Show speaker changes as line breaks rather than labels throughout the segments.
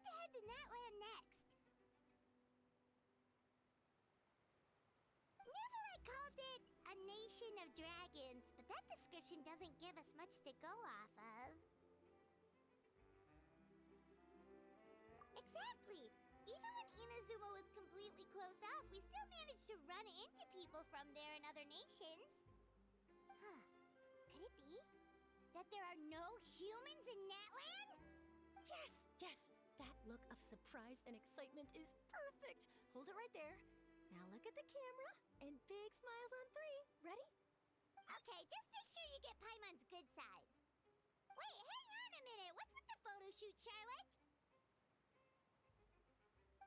to head to Natland next. Neverlight called it a nation of dragons, but that description doesn't give us much to go off of. Exactly! Even when Inazuma was completely closed off, we still managed to run into people from there and other nations. Huh. Could it be that there are no humans in Natland?
Yes, yes! That look of surprise and excitement is perfect! Hold it right there. Now look at the camera, and big smiles on 3. Ready?
Okay, just make sure you get Paimon's good side. Wait, hang on a minute! What's with the photo shoot, Charlotte?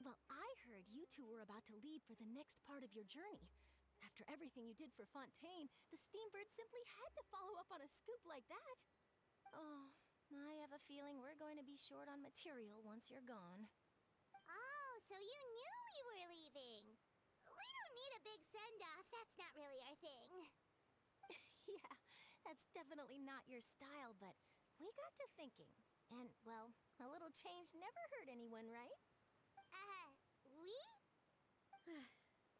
Well, I heard you two were about to leave for the next part of your journey. After everything you did for Fontaine, the Steambird simply had to follow up on a scoop like that. Oh, I have a feeling we're going to be short on material once you're gone.
Oh, so you knew we were leaving. We don't need a big send-off. That's not really our thing.
Yeah, that's definitely not your style, but we got to thinking. And, well, a little change never hurt anyone, right?
We?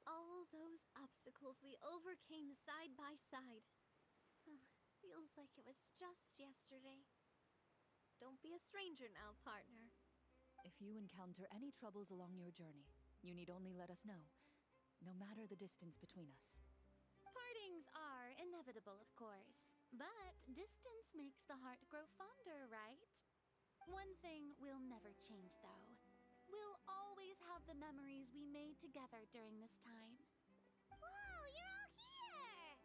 All those obstacles we overcame side by side. Feels like it was just yesterday. Don't be a stranger now, partner.
If you encounter any troubles along your journey, you need only let us know, no matter the distance between us.
Partings are inevitable, of course, but distance makes the heart grow fonder, right? One thing will never change, though. We'll always have the memories we made together during this time.
Whoa, you're all here!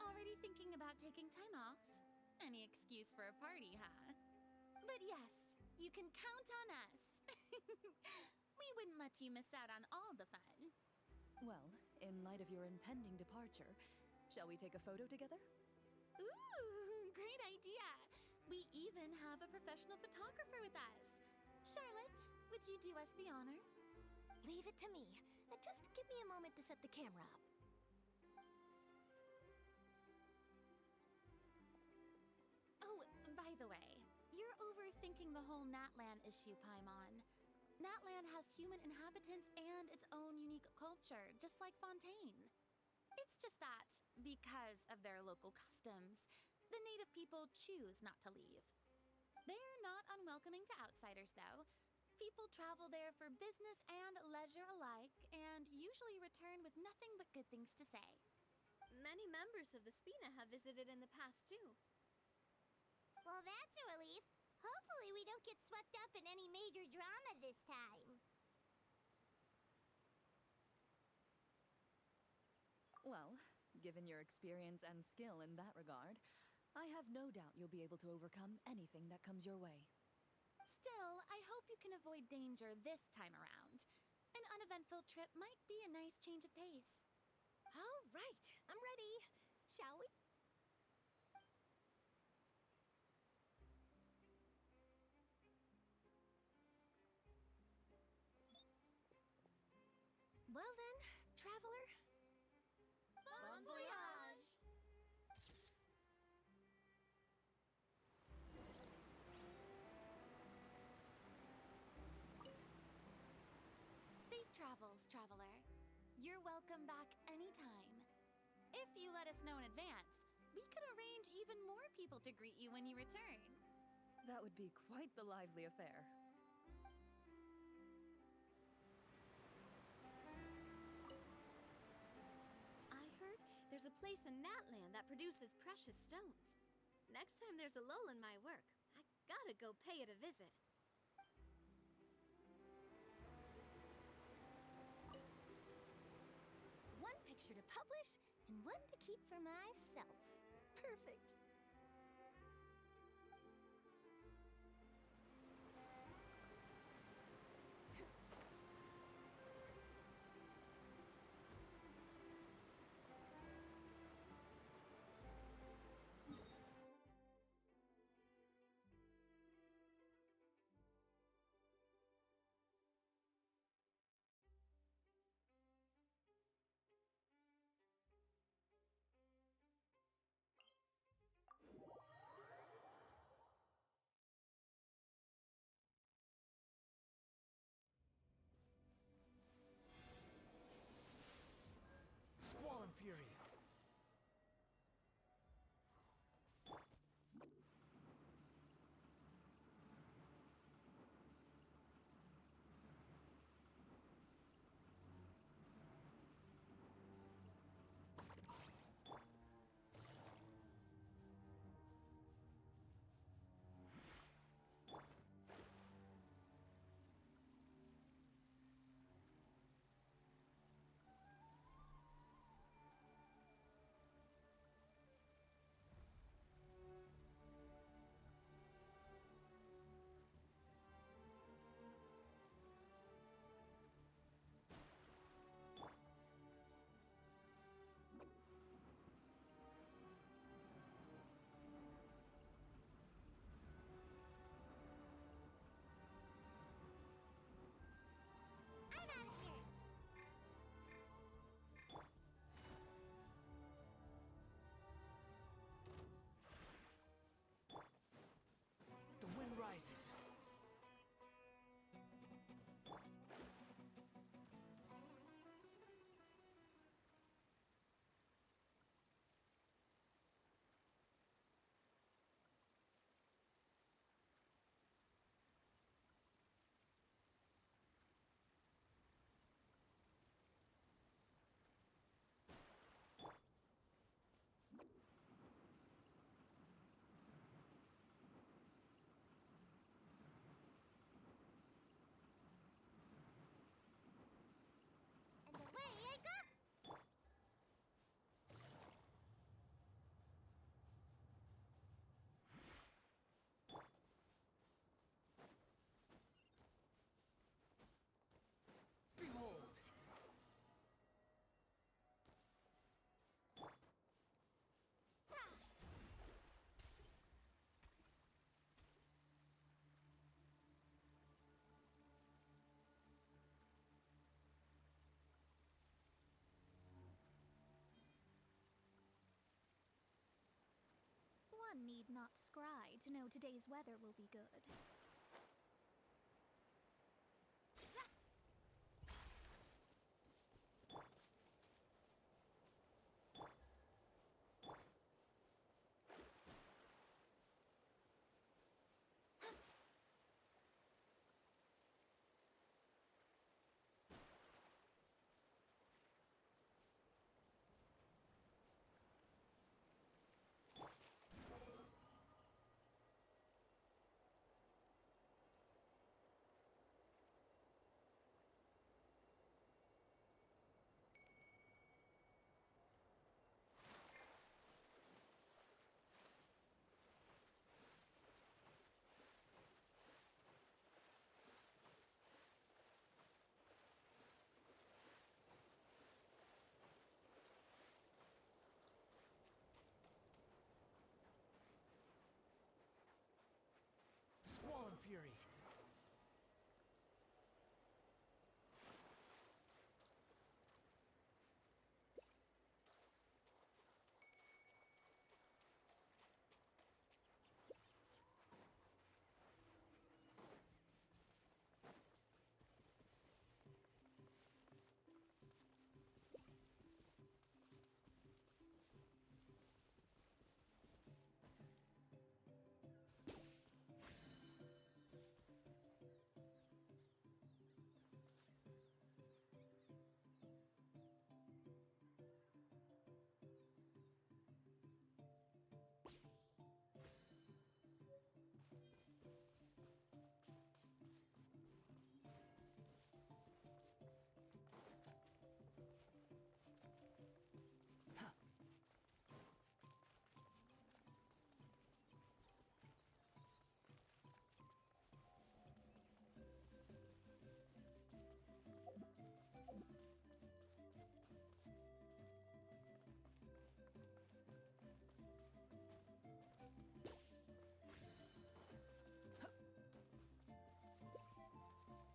Already thinking about taking time off? Any excuse for a party, huh? But yes, you can count on us. We wouldn't let you miss out on all the fun.
Well, in light of your impending departure, shall we take a photo together?
Ooh, great idea! We even have a professional photographer with us. Charlotte, would you do us the honor?
Leave it to me. Just give me a moment to set the camera up.
Oh, by the way, you're overthinking the whole Natland issue, Paimon. Natland has human inhabitants and its own unique culture, just like Fontaine. It's just that, because of their local customs, the native people choose not to leave. They're not unwelcoming to outsiders, though. People travel there for business and leisure alike, and usually return with nothing but good things to say.
Many members of the Spina have visited in the past, too.
Well, that's a relief. Hopefully we don't get swept up in any major drama this time.
Well, given your experience and skill in that regard, I have no doubt you'll be able to overcome anything that comes your way.
Still, I hope you can avoid danger this time around. An uneventful trip might be a nice change of pace.
All right, I'm ready. Shall we? Well then, traveler.
Bon voyage!
Safe travels, traveler. You're welcome back anytime. If you let us know in advance, we could arrange even more people to greet you when you return.
That would be quite the lively affair.
I heard there's a place in Natland that produces precious stones. Next time there's a lull in my work, I gotta go pay it a visit.
One picture to publish, and one to keep for myself. Perfect.
need not scry to know today's weather will be good.
Squall and Fury.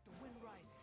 The wind rises.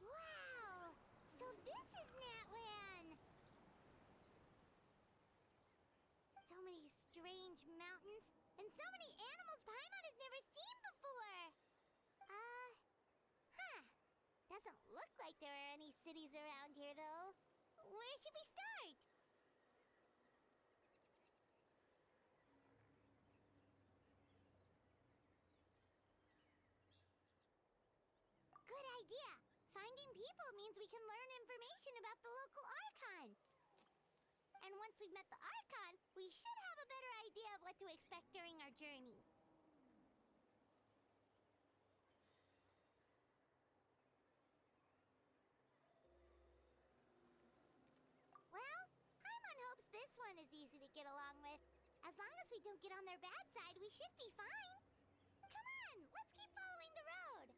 Wow! So this is Natlan! So many strange mountains, and so many animals Paimon has never seen before! Huh. Doesn't look like there are any cities around here, though. Where should we start? Good idea! Finding people means we can learn information about the local Archon. And once we've met the Archon, we should have a better idea of what to expect during our journey. Well, Paimon hopes this one is easy to get along with. As long as we don't get on their bad side, we should be fine. Come on, let's keep following the road.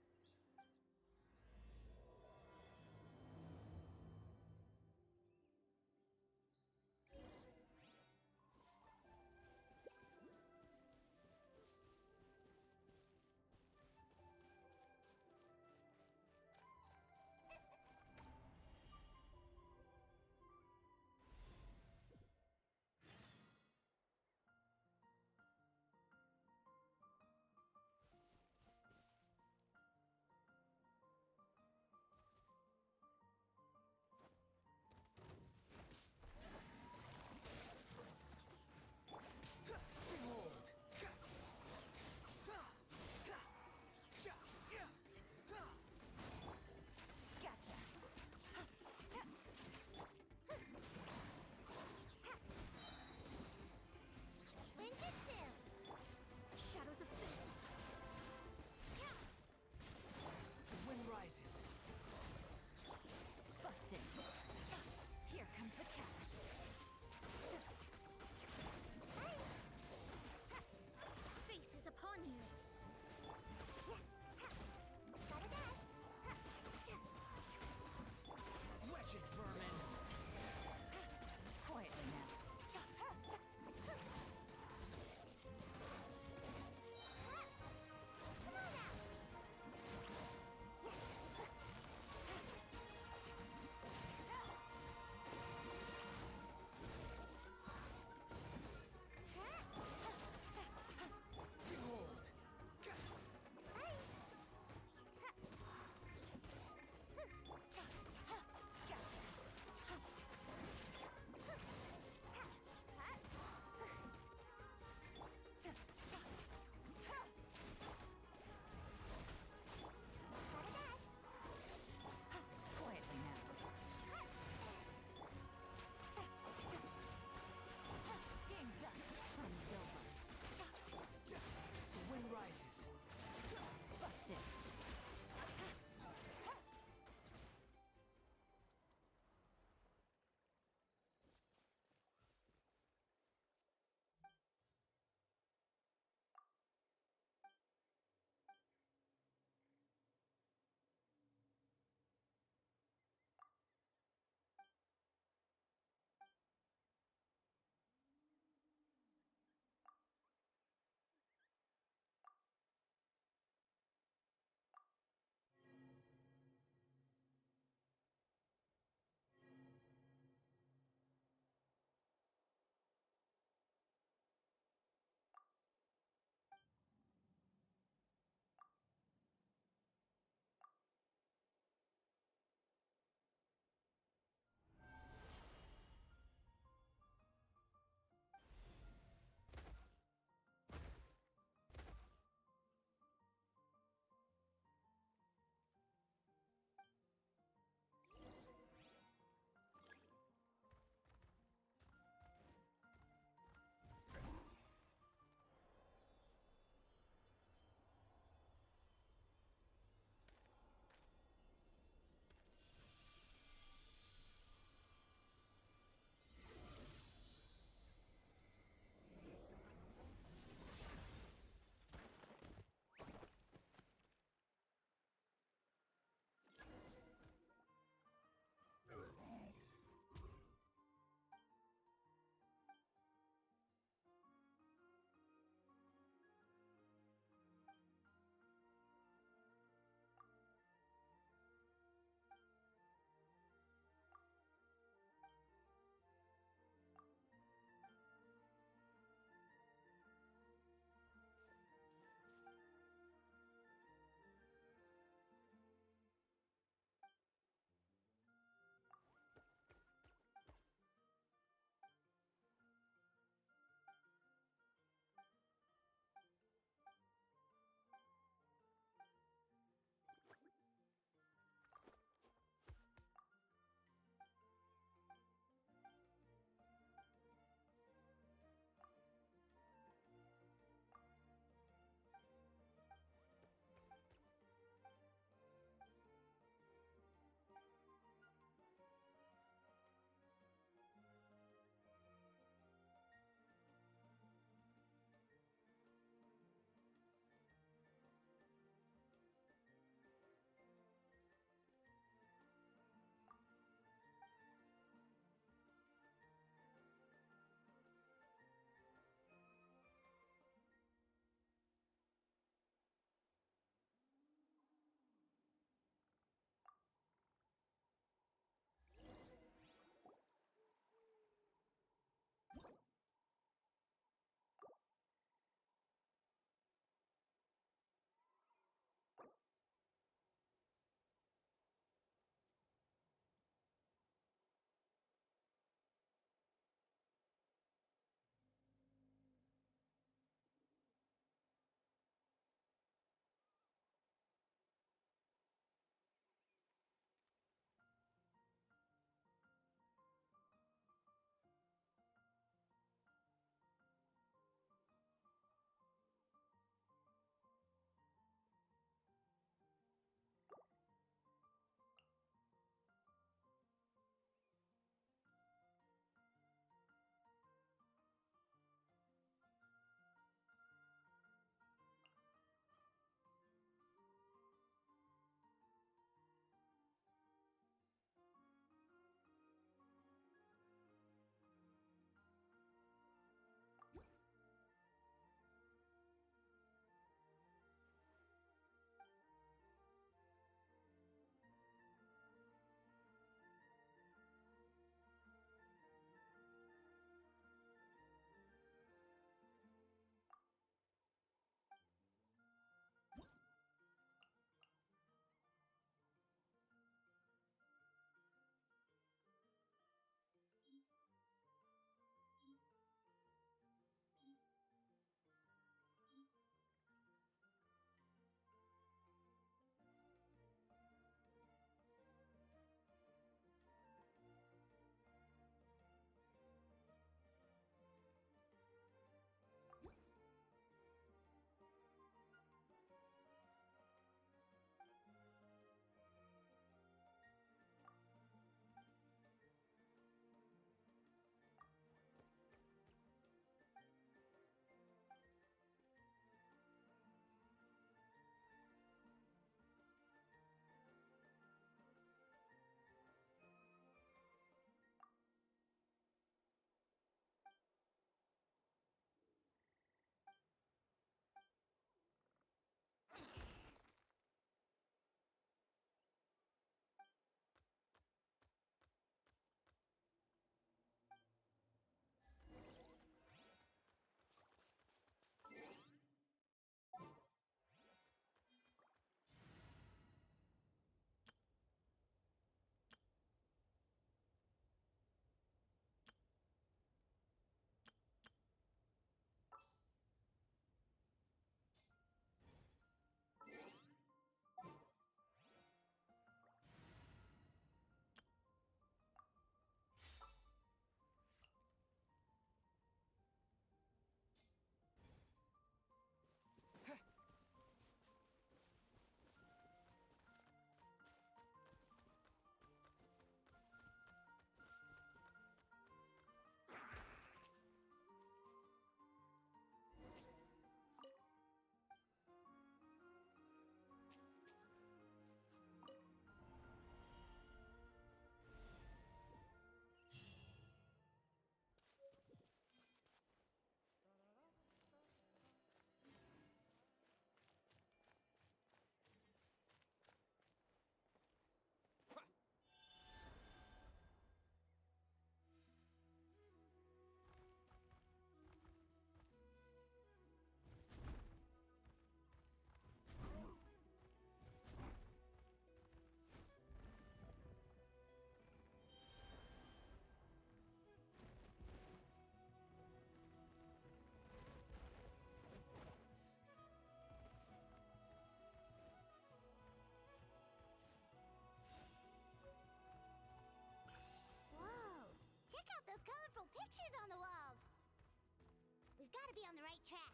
gotta be on the right track.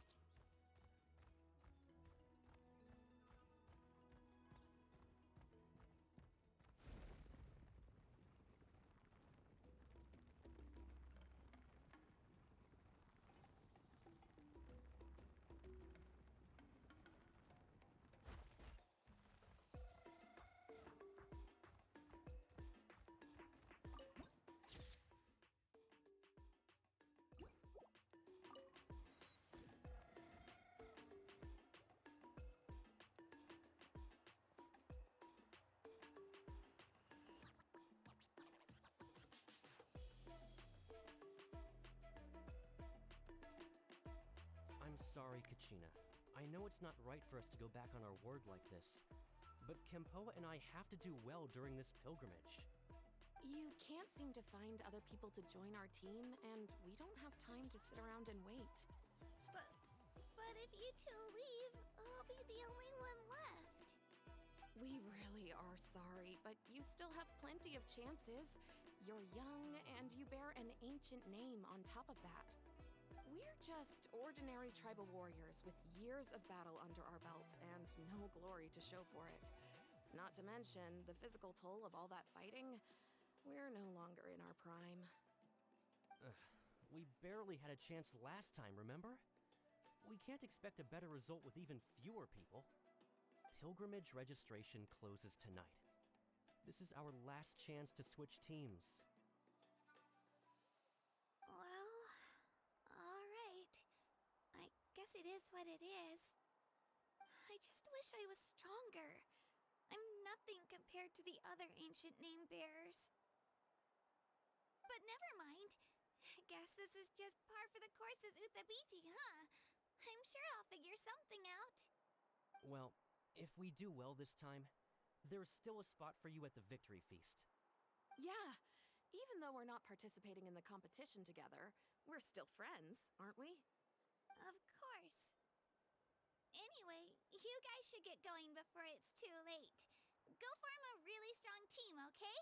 I'm sorry, Kachina. I know it's not right for us to go back on our word like this, but Kempoa and I have to do well during this pilgrimage.
You can't seem to find other people to join our team, and we don't have time to sit around and wait.
But if you two leave, I'll be the only one left.
We really are sorry, but you still have plenty of chances. You're young, and you bear an ancient name on top of that. We're just ordinary tribal warriors with years of battle under our belts and no glory to show for it. Not to mention the physical toll of all that fighting. We're no longer in our prime.
We barely had a chance last time, remember? We can't expect a better result with even fewer people. Pilgrimage registration closes tonight. This is our last chance to switch teams.
Well, all right. I guess it is what it is. I just wish I was stronger. I'm nothing compared to the other ancient name bearers. But never mind. Guess this is just par for the course as Uthabiti, huh? I'm sure I'll figure something out.
Well, if we do well this time, there's still a spot for you at the victory feast.
Yeah, even though we're not participating in the competition together, we're still friends, aren't we?
Of course. Anyway, you guys should get going before it's too late. Go form a really strong team, okay?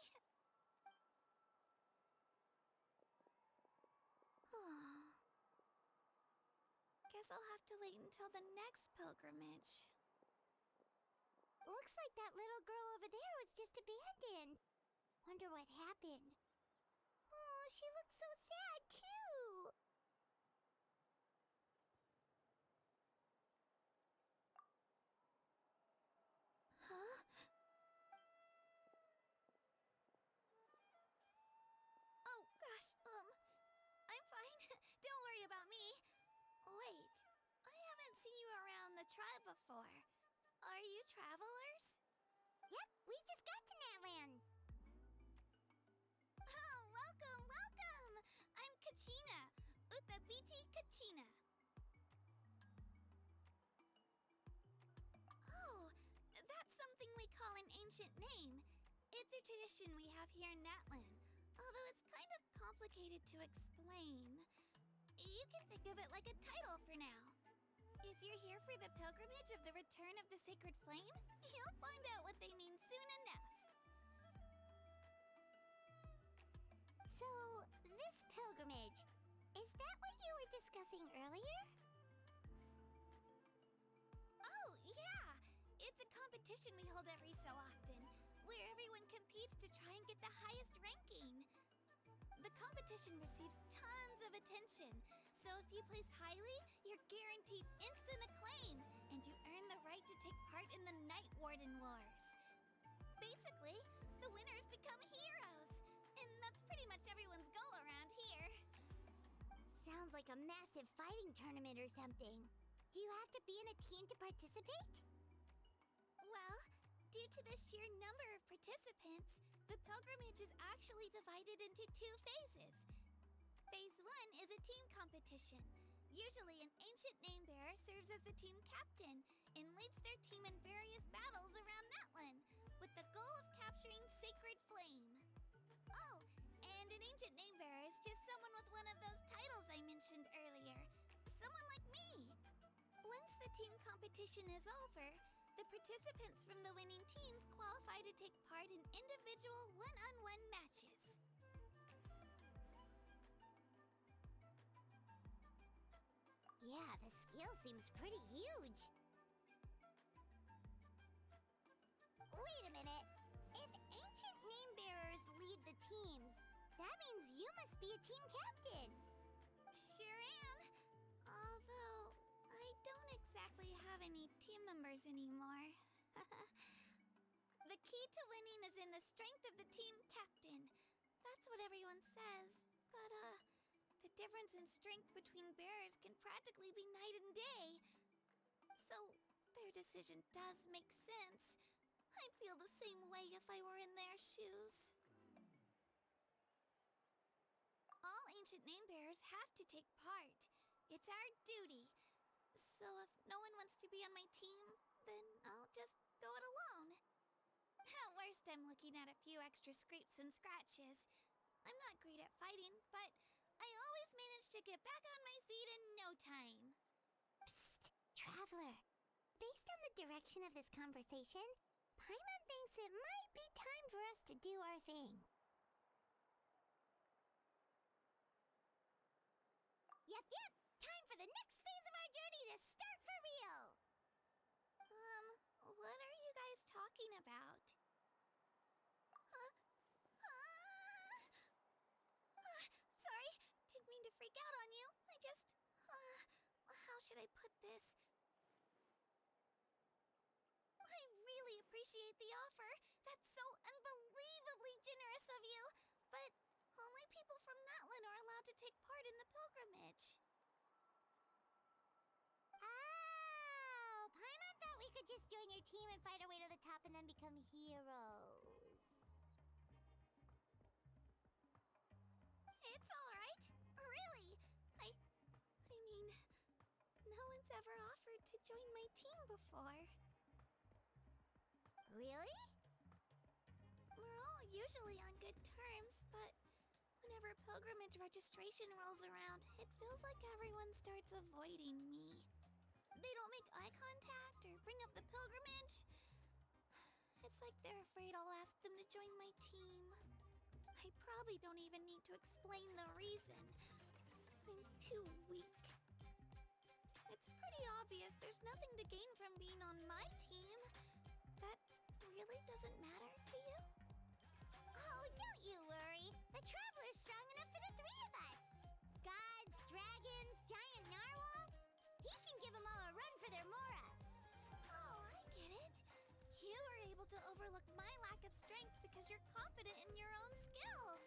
Guess I'll have to wait until the next pilgrimage.
Looks like that little girl over there was just abandoned. Wonder what happened. Oh, she looks so sad, too.
Huh? Oh, gosh, I'm fine. Don't worry about me. Wait, I haven't seen you around the tribe before. Are you travelers?
Yep, we just got to Natland.
Oh, welcome, welcome! I'm Kachina, Uthabiti Kachina. Oh, that's something we call an ancient name. It's a tradition we have here in Natland, although it's kind of complicated to explain. You can think of it like a title for now. If you're here for the pilgrimage of the return of the sacred flame, you'll find out what they mean soon enough.
So, this pilgrimage, is that what you were discussing earlier?
Oh, yeah! It's a competition we hold every so often, where everyone competes to try and get the highest ranking. The competition receives tons of attention, so if you place highly, you're guaranteed instant acclaim, and you earn the right to take part in the Night Warden Wars. Basically, the winners become heroes, and that's pretty much everyone's goal around here.
Sounds like a massive fighting tournament or something. Do you have to be in a team to participate?
Well, due to the sheer number of participants, the pilgrimage is actually divided into 2 phases. Phase 1 is a team competition. Usually, an ancient name bearer serves as the team captain and leads their team in various battles around Natlan, with the goal of capturing Sacred Flame. Oh, and an ancient name bearer is just someone with one of those titles I mentioned earlier. Someone like me. Once the team competition is over, the participants from the winning teams qualify to take part in individual one-on-one matches.
seems pretty huge. Wait a minute. If ancient name bearers lead the teams, that means you must be a team captain.
Sure am. Although, I don't exactly have any team members anymore. The key to winning is in the strength of the team captain. That's what everyone says. But, the difference in strength between bearers can practically be night and day. So, their decision does make sense. I'd feel the same way if I were in their shoes. All ancient name bearers have to take part. It's our duty. So if no one wants to be on my team, then I'll just go it alone. At worst, I'm looking at a few extra scrapes and scratches. I'm not great at fighting, but I always manage to get back on my feet in no time.
Psst, Traveler. Based on the direction of this conversation, Paimon thinks it might be time for us to do our thing. Yep. Time for the next phase of our journey to start for real.
What are you guys talking about? Sorry, didn't mean to freak out on you. How should I put this? I really appreciate the offer. That's so unbelievably generous of you. But only people from Natlan are allowed to take part in the pilgrimage.
Oh, Paimon thought we could just join your team and fight our way to the top and then become heroes.
It's all right. Really. I mean, no one's ever offered to join my team before.
Really?
We're all usually on good terms, but whenever pilgrimage registration rolls around, it feels like everyone starts avoiding me. They don't make eye contact or bring up the pilgrimage. It's like they're afraid I'll ask them to join my team. I probably don't even need to explain the reason. I'm too weak. It's pretty obvious there's nothing to gain from being on my team. That really doesn't matter to you?
Oh, don't you worry. The Traveler's strong enough for the three of us. Gods, dragons, giant narwhals. He can give them all a run for their Mora.
Oh, I get it. You were able to overlook my lack of strength because you're confident in your own skills.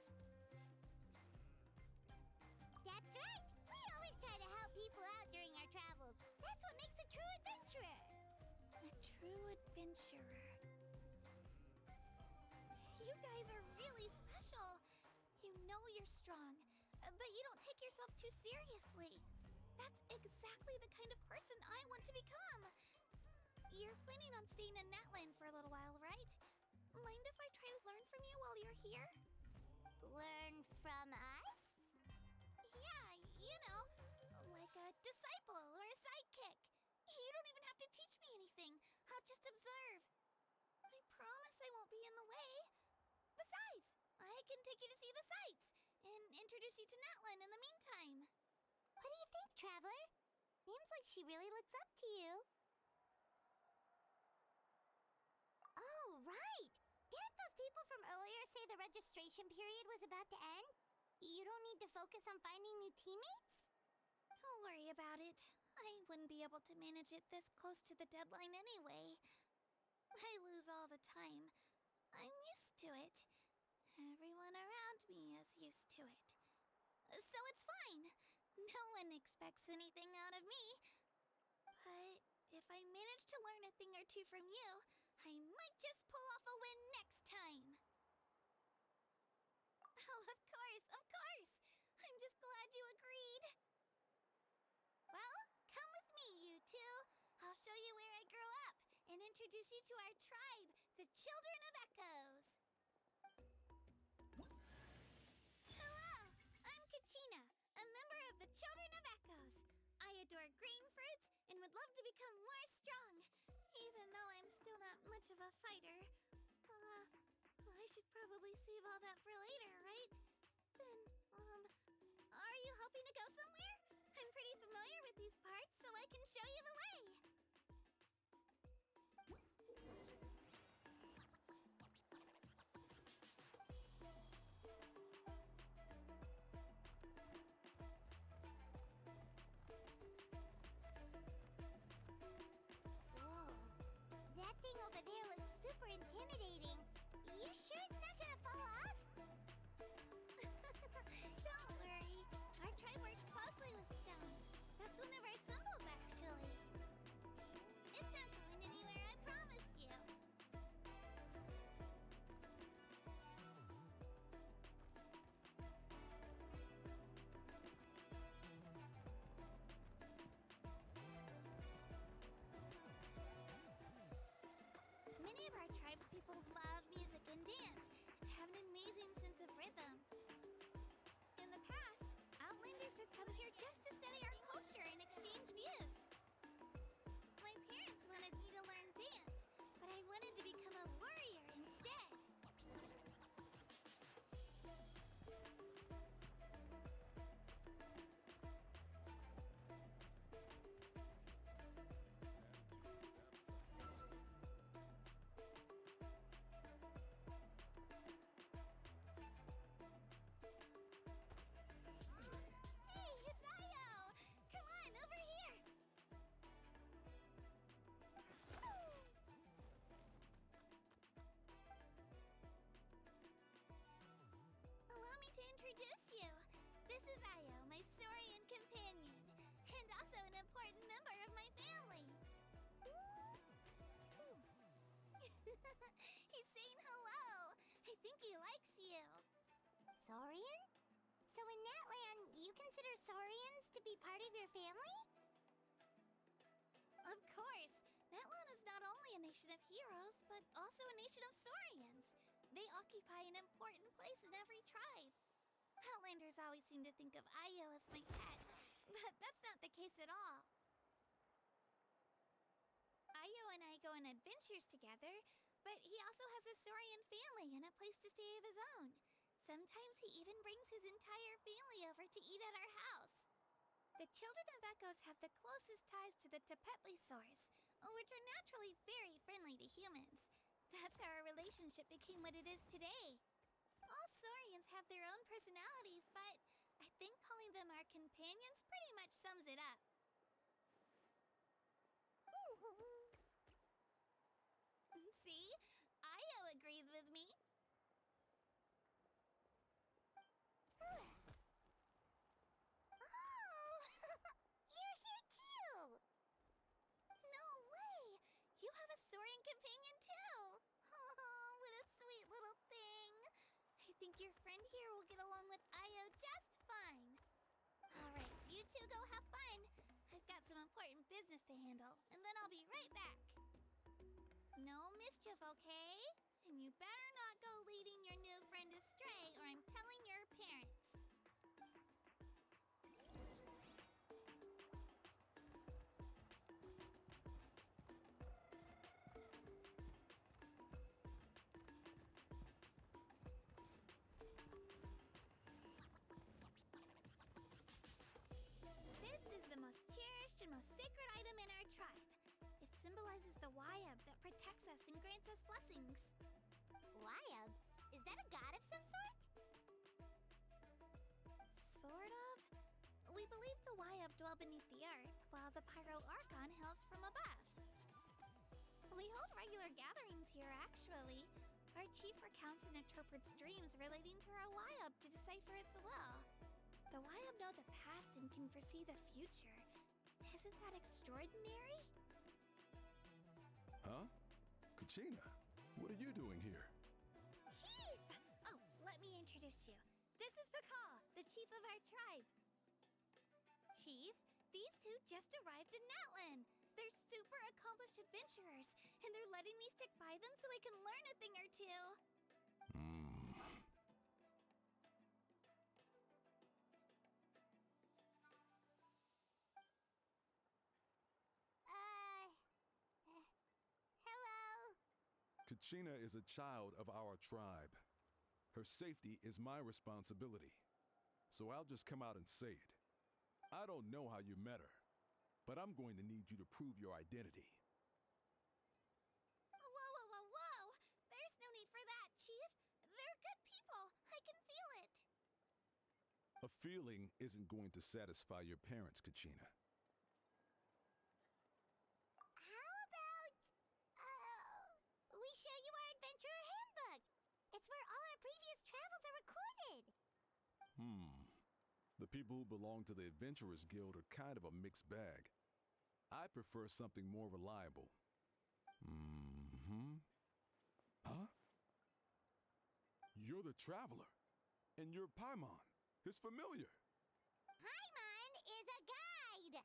That's right. We always try to help people out during our travels. That's what makes a true adventurer.
A true adventurer. You guys are really special. You know you're strong, but you don't take yourselves too seriously. That's exactly the kind of person I want to become. You're planning on staying in Natlan for a little while, right? Mind if I try to learn from you while you're here?
Learn from us?
Yeah, you know, like a disciple or a sidekick. You don't even have to teach me anything. I'll just observe. I promise I won't be in the way. Besides, I can take you to see the sights and introduce you to Natlan in the meantime.
What do you think, Traveler? Seems like she really looks up to you. Oh, right! Didn't those people from earlier say the registration period was about to end? You don't need to focus on finding new teammates?
Don't worry about it. I wouldn't be able to manage it this close to the deadline anyway. I lose all the time. I'm used to it. Everyone around me is used to it. So it's fine. No one expects anything out of me. But if I manage to learn a thing or two from you, I might just pull off a win next time. Oh, of course, of course. I'm just glad you agreed. Well, come with me, you two. I'll show you where I grew up and introduce you to our tribe, the Children of Echoes. Hello, I'm Kachina, a member of the Children of Echoes. I adore green fruits and would love to become more strong, even though I'm still not much of a fighter. I should probably save all that for later, right? Then, are you hoping to go somewhere? I'm pretty familiar familiar with these parts, so I can show you the way.
Whoa. That thing over there looks super intimidating. You sure it's not gonna fall off?
Don't worry. Our tribe works closely with stone. That's one of our symbols, actually. It's not going anywhere, I promise you. Many of our tribespeople love music and dance and have an amazing sense of rhythm. In the past, Outlanders have come here just to study our culture and exchange views. My parents wanted me to learn dance, but I wanted to become a warrior instead. Hey, it's Io! Come on, over here! Allow me to introduce you. This is Io, my Saurian companion, and also an important member of my family. He's saying hello. I think he likes you.
Saurian? So in that land, you consider Saurians to be part of your family?
Of course, Natlan is not only a nation of heroes, but also a nation of Saurians. They occupy an important place in every tribe. Outlanders always seem to think of Io as my pet, but that's not the case at all. Io and I go on adventures together, but he also has a Saurian family and a place to stay of his own. Sometimes he even brings his entire family over to eat at our house. The children of Echoes have the closest ties to the Tepetlisaurs, which are naturally very friendly to humans. That's how our relationship became what it is today. All Saurians have their own personalities, but I think calling them our companions pretty much sums it up. See? Io agrees with me.
Oh! You're here too!
No way! You have a Saurian companion too! Oh, what a sweet little thing! I think your friend here will get along with Io just fine. Alright, you two go have fun. I've got some important business to handle, and then I'll be right back. No mischief, okay? And you better not go leading your new friend astray, or I'm telling your parents. This is the most cherished and most sacred item in our tribe. It symbolizes the Wayab that protects us and grants us blessings.
Wayab? Is that a god of some sort?
Sort of. We believe the Wayab dwell beneath the earth, while the Pyro Archon hails from above. We hold regular gatherings here, actually. Our chief recounts and interprets dreams relating to our Wayab to decipher its will. The Wayab know the past and can foresee the future. Isn't that extraordinary?
Huh? Kachina, what are you doing here?
Chief! Oh, let me introduce you. This is Pakal, the chief of our tribe. Chief, these two just arrived in Natlan. They're super accomplished adventurers, and they're letting me stick by them so I can learn a thing or two.
Hello?
Kachina is a child of our tribe. Her safety is my responsibility. So I'll just come out and say it. I don't know how you met her, but I'm going to need you to prove your identity.
Whoa, whoa, whoa, whoa! There's no need for that, Chief. They're good people. I can feel it.
A feeling isn't going to satisfy your parents, Kachina.
How about, we show you our adventurer handbook? It's where all our previous travels are recorded.
The people who belong to the Adventurers Guild are kind of a mixed bag. I prefer something more reliable. Huh? You're the Traveler, and you're Paimon, his familiar.
Paimon is a guide!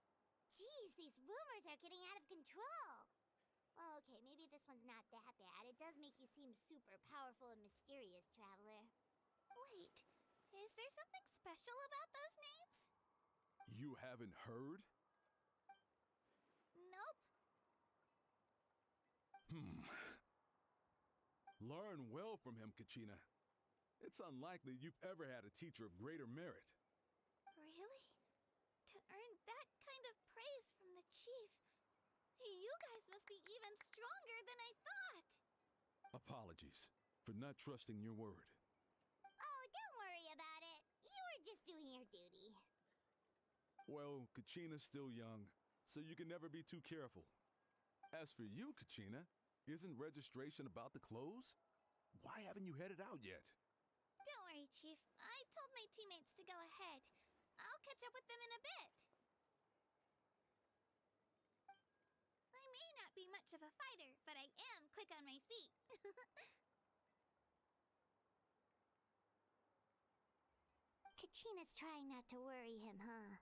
Jeez, these rumors are getting out of control. Well, okay, maybe this one's not that bad. It does make you seem super powerful and mysterious, Traveler.
Wait, is there something special about those names?
You haven't heard?
Nope.
Learn well from him, Kachina. It's unlikely you've ever had a teacher of greater merit.
Really? To earn that kind of praise from the Chief, you guys must be even stronger than I thought.
Apologies for not trusting your word.
Oh, don't worry about it. You were just doing your duty.
Well, Kachina's still young, so you can never be too careful. As for you, Kachina, isn't registration about to close? Why haven't you headed out yet?
Don't worry, Chief. I told my teammates to go ahead. I'll catch up with them in a bit. I may not be much of a fighter, but I am quick on my feet.
Kachina's trying not to worry him, huh?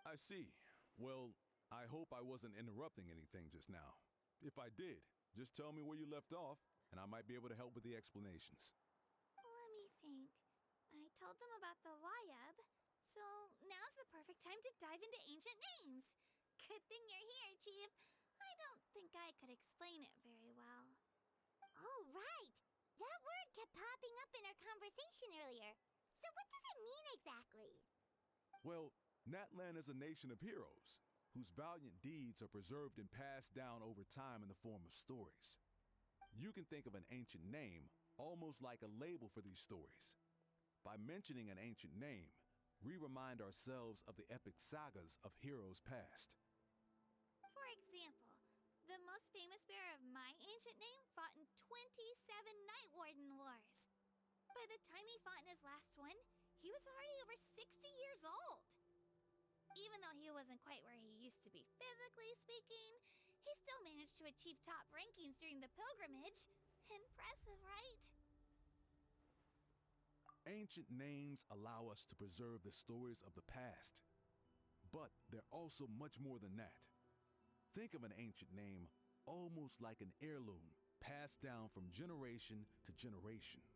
I see. Well, I hope I wasn't interrupting anything just now. If I did, just tell me where you left off, and I might be able to help with the explanations.
Let me think. I told them about the Wayab, so now's the perfect time to dive into ancient names. Good thing you're here, Chief. I don't think I could explain it very well.
Oh, right! That word kept popping up in our conversation earlier. So what does it mean exactly?
Well, Natlan is a nation of heroes whose valiant deeds are preserved and passed down over time in the form of stories. You can think of an ancient name almost like a label for these stories. By mentioning an ancient name, we remind ourselves of the epic sagas of heroes past.
For example, the most famous bearer of my ancient name fought in 27 Night Warden Wars. By the time he fought in his last one, he was already over 60 years old. Even though he wasn't quite where he used to be physically speaking, he still managed to achieve top rankings during the pilgrimage. Impressive, right?
Ancient names allow us to preserve the stories of the past. But they're also much more than that. Think of an ancient name almost like an heirloom passed down from generation to generation.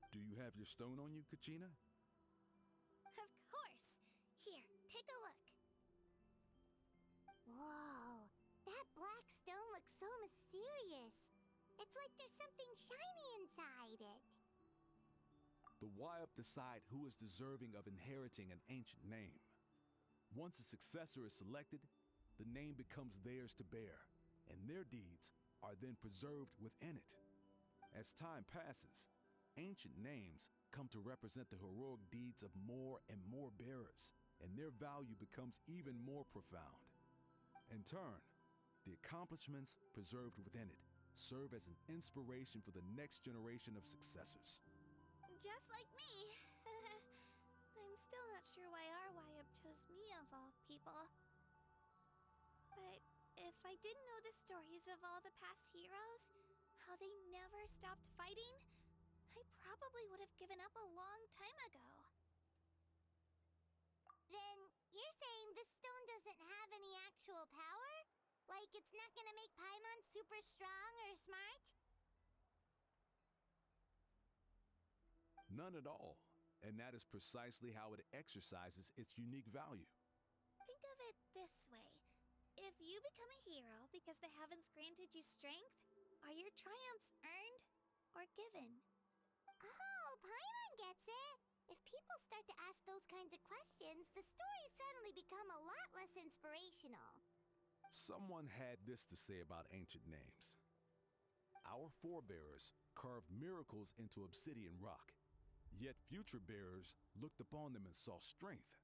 Do you have your stone on you, Kachina?
Of course. Here, take a look.
Whoa, that black stone looks so mysterious. It's like there's something shiny inside it.
The Wayab decide who is deserving of inheriting an ancient name. Once a successor is selected, the name becomes theirs to bear, and their deeds are then preserved within it. As time passes, ancient names come to represent the heroic deeds of more and more bearers, and their value becomes even more profound. In turn, the accomplishments preserved within it serve as an inspiration for the next generation of successors.
Just like me. I'm still not sure why our Wayab chose me of all people. But if I didn't know the stories of all the past heroes, how they never stopped fighting, I probably would have given up a long time ago.
Then you're saying this stone doesn't have any actual power? Like it's not gonna make Paimon super strong or smart?
None at all, and that is precisely how it exercises its unique value.
Think of it this way. If you become a hero because the heavens granted you strength, are your triumphs earned or given?
Oh, Paimon gets it. If people start to ask those kinds of questions, the stories suddenly become a lot less inspirational.
Someone had this to say about ancient names. Our forebears carved miracles into obsidian rock, yet future bearers looked upon them and saw strength.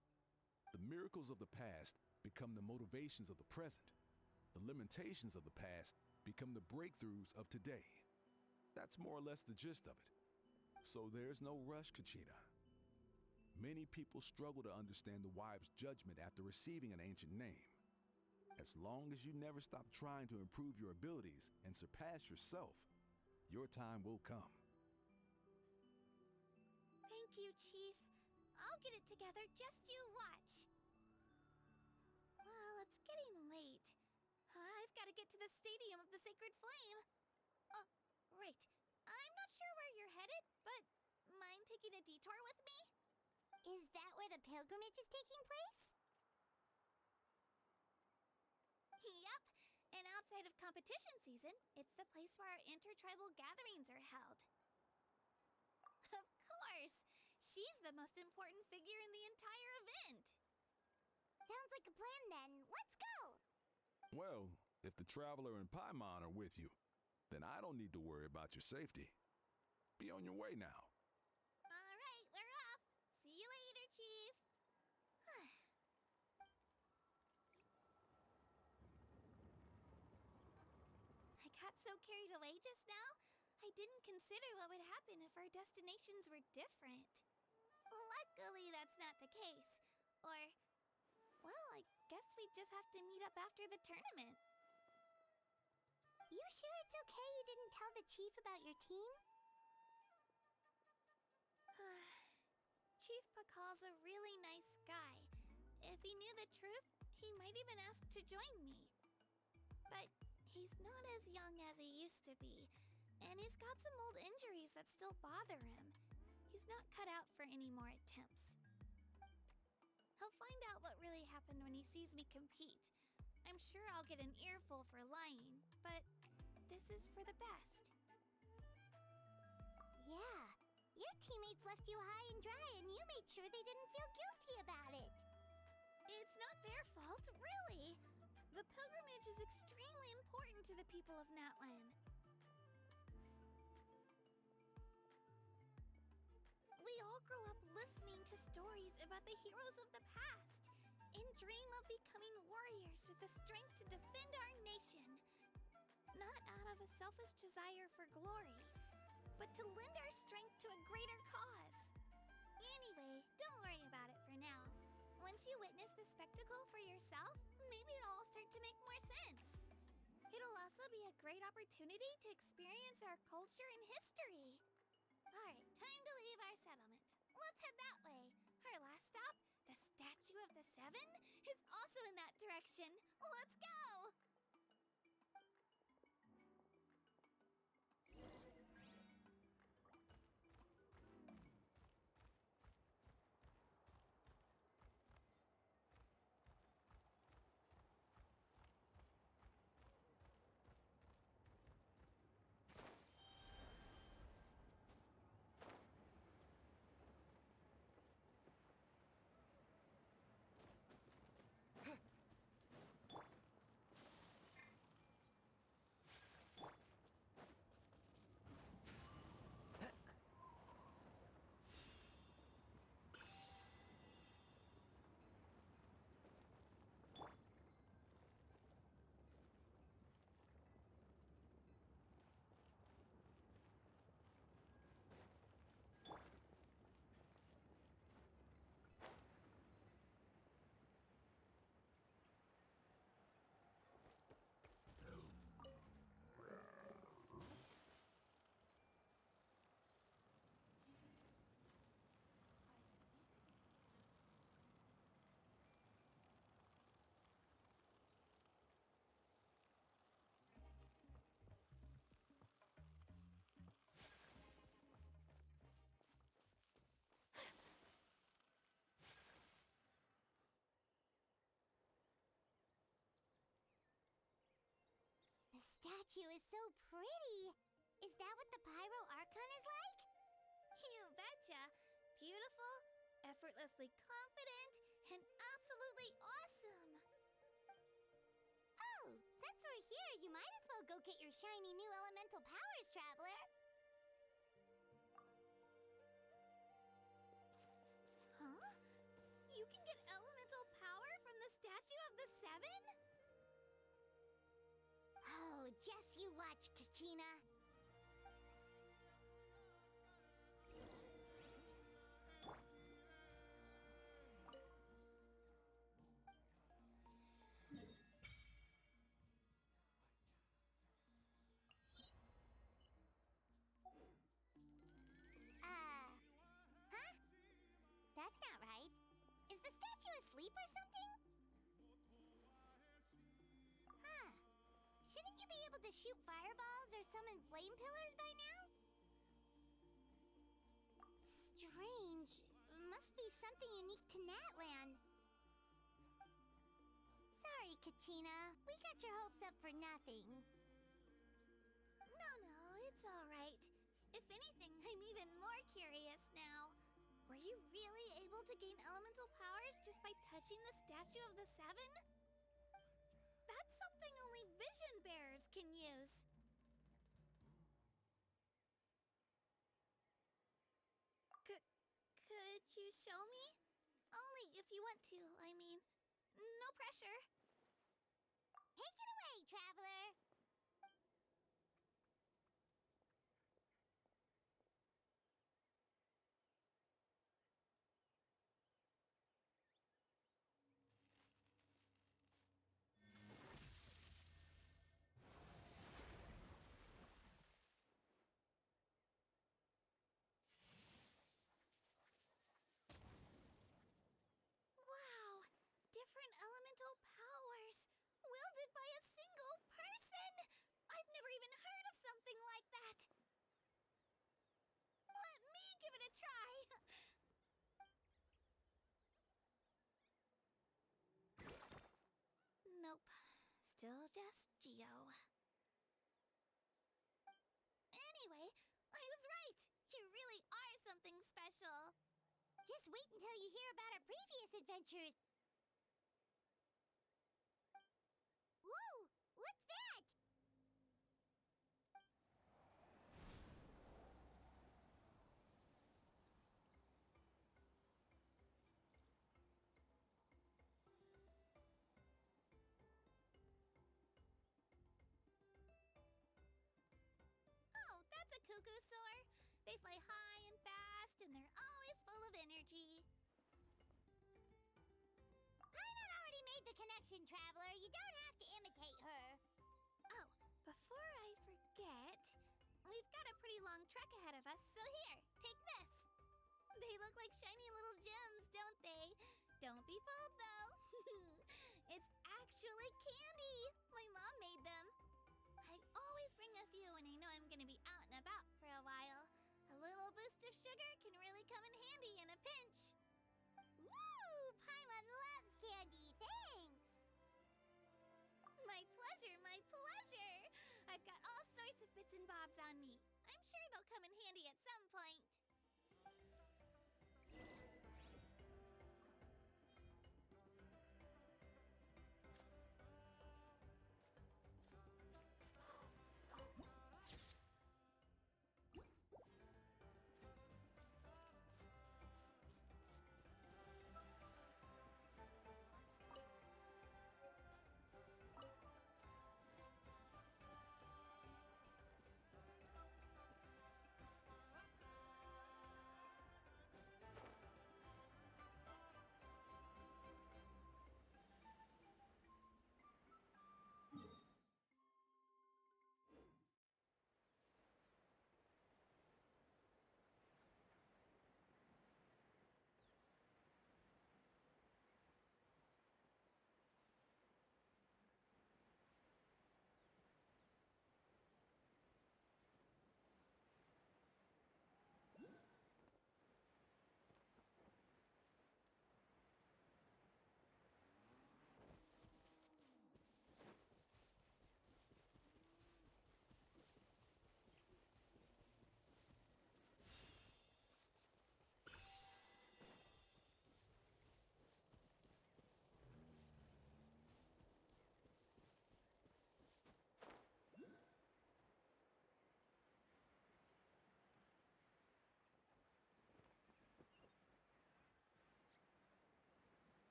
The miracles of the past become the motivations of the present. The limitations of the past become the breakthroughs of today. That's more or less the gist of it. So there's no rush, Kachina. Many people struggle to understand the wibe's judgment after receiving an ancient name. As long as you never stop trying to improve your abilities and surpass yourself, your time will come.
Thank you, Chief. I'll get it together, just you watch. Well, it's getting late. I've got to get to the Stadium of the Sacred Flame. Oh, right. I'm not sure where you're headed, but mind taking a detour with me?
Is that where the pilgrimage is taking place?
Yup. And outside of competition season, it's the place where our intertribal gatherings are held. Of course! She's the most important figure in the entire event.
Sounds like a plan then. Let's go!
Well, if the Traveler and Paimon are with you, then I don't need to worry about your safety. Be on your way now.
All right, we're off. See you later, Chief. I got so carried away just now, I didn't consider what would happen if our destinations were different. Luckily, that's not the case. Or, well, I guess we just have to meet up after the tournament.
You sure it's okay you didn't tell the chief about your team?
Chief Pakal's a really nice guy. If he knew the truth, he might even ask to join me. But he's not as young as he used to be, and he's got some old injuries that still bother him. He's not cut out for any more attempts. He'll find out what really happened when he sees me compete. I'm sure I'll get an earful for lying, but this is for the best.
Yeah. Your teammates left you high and dry, and you made sure they didn't feel guilty about it.
It's not their fault, really. The pilgrimage is extremely important to the people of Natlan. We all grow up listening to stories about the heroes of the past and dream of becoming warriors with the strength to defend our nation. Not out of a selfish desire for glory, but to lend our strength to a greater cause. Anyway, don't worry about it for now. Once you witness the spectacle for yourself, maybe it'll all start to make more sense. It'll also be a great opportunity to experience our culture and history. Alright, time to leave our settlement. Let's head that way. Our last stop, the Statue of the Seven, is also in that direction. Let's go!
The statue is so pretty. Is that what the Pyro Archon is like?
You betcha!
shiny new elemental powers, Traveler.
Huh? You can get elemental power from the Statue of the Seven?
Oh, just you watch, Kachina. Huh? That's not right. Is the statue asleep or something? Huh. Shouldn't you be able to shoot fireballs or summon flame pillars by now? Strange. Must be something unique to Natland. Sorry, Kachina. We got your hopes up for nothing.
No, it's all right. If anything, I'm even more curious now. Were you really able to gain elemental powers just by touching the Statue of the Seven? That's something only vision bearers can use. Could you show me? Only if you want to, I mean. No pressure.
Take it away, Traveler.
Wow! Different elemental powers, wielded by a single person! I've never even heard of something like that! Let me give it a try! Nope. Still just Geo. Anyway, I was right! You really are something special!
Just wait until you hear about our previous adventures. Whoa! What's that?
Oh, that's a cuckoo soar. They fly high and fast, and they're always full of energy.
Paimon already made the connection, Traveler. You don't have to imitate her.
Oh, before I forget, we've got a pretty long trek ahead of us, so here, take this. They look like shiny little gems, don't they? Don't be fooled, though. It's actually candy. My mom made them. I always bring a few when I know I'm gonna be out and about for a while. A little boost of sugar can really come in handy in a pinch.
Woo! Paimon loves candy. Thanks.
My pleasure, my pleasure. I've got all sorts of bits and bobs on me. I'm sure they'll come in handy at some point.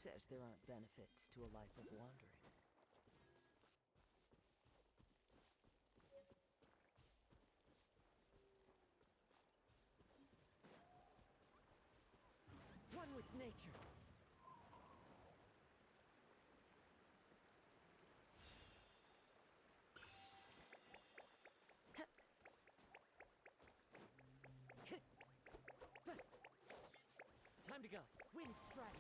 says there aren't benefits to a life of wandering?
One with nature. Time to go. Wind strike.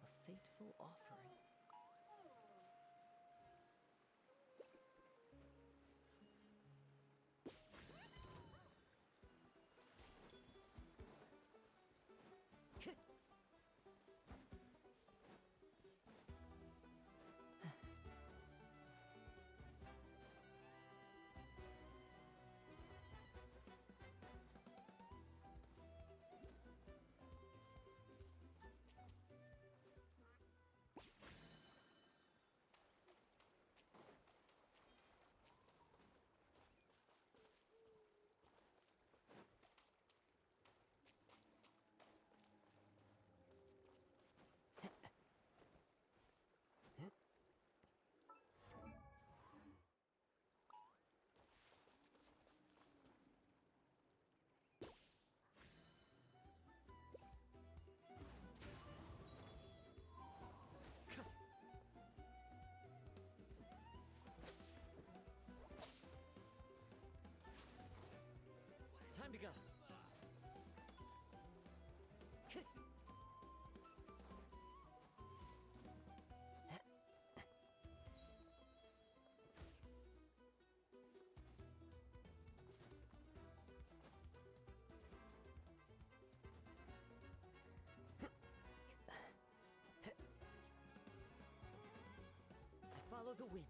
A fateful offering.
Time to go. I follow the wind.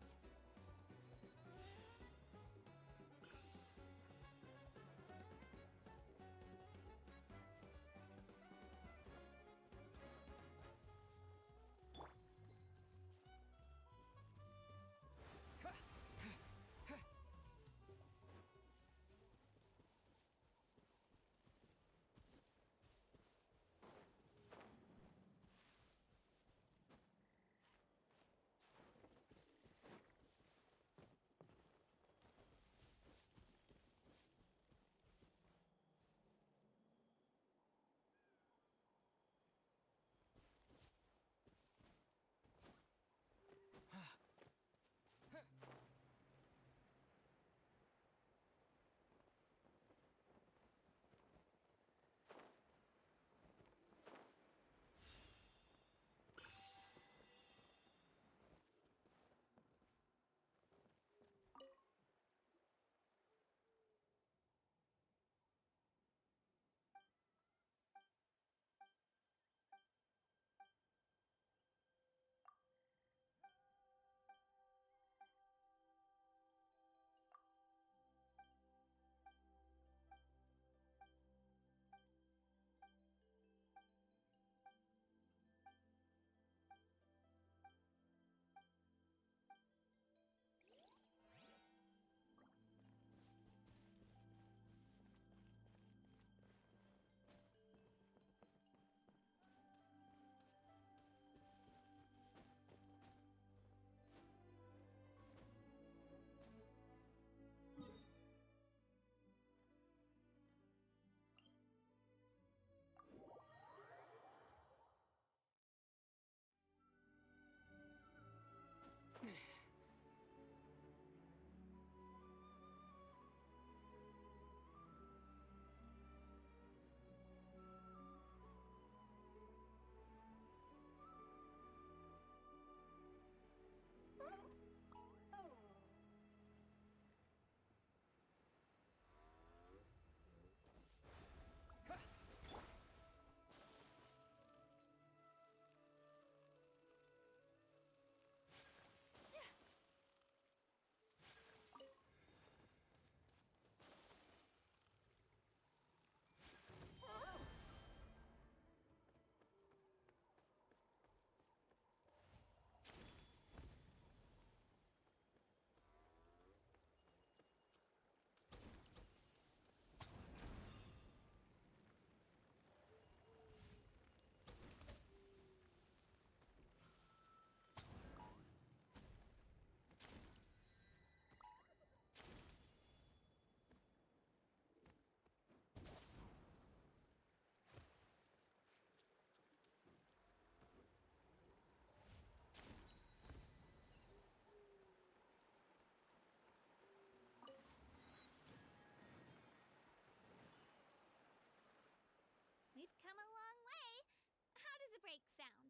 break sound.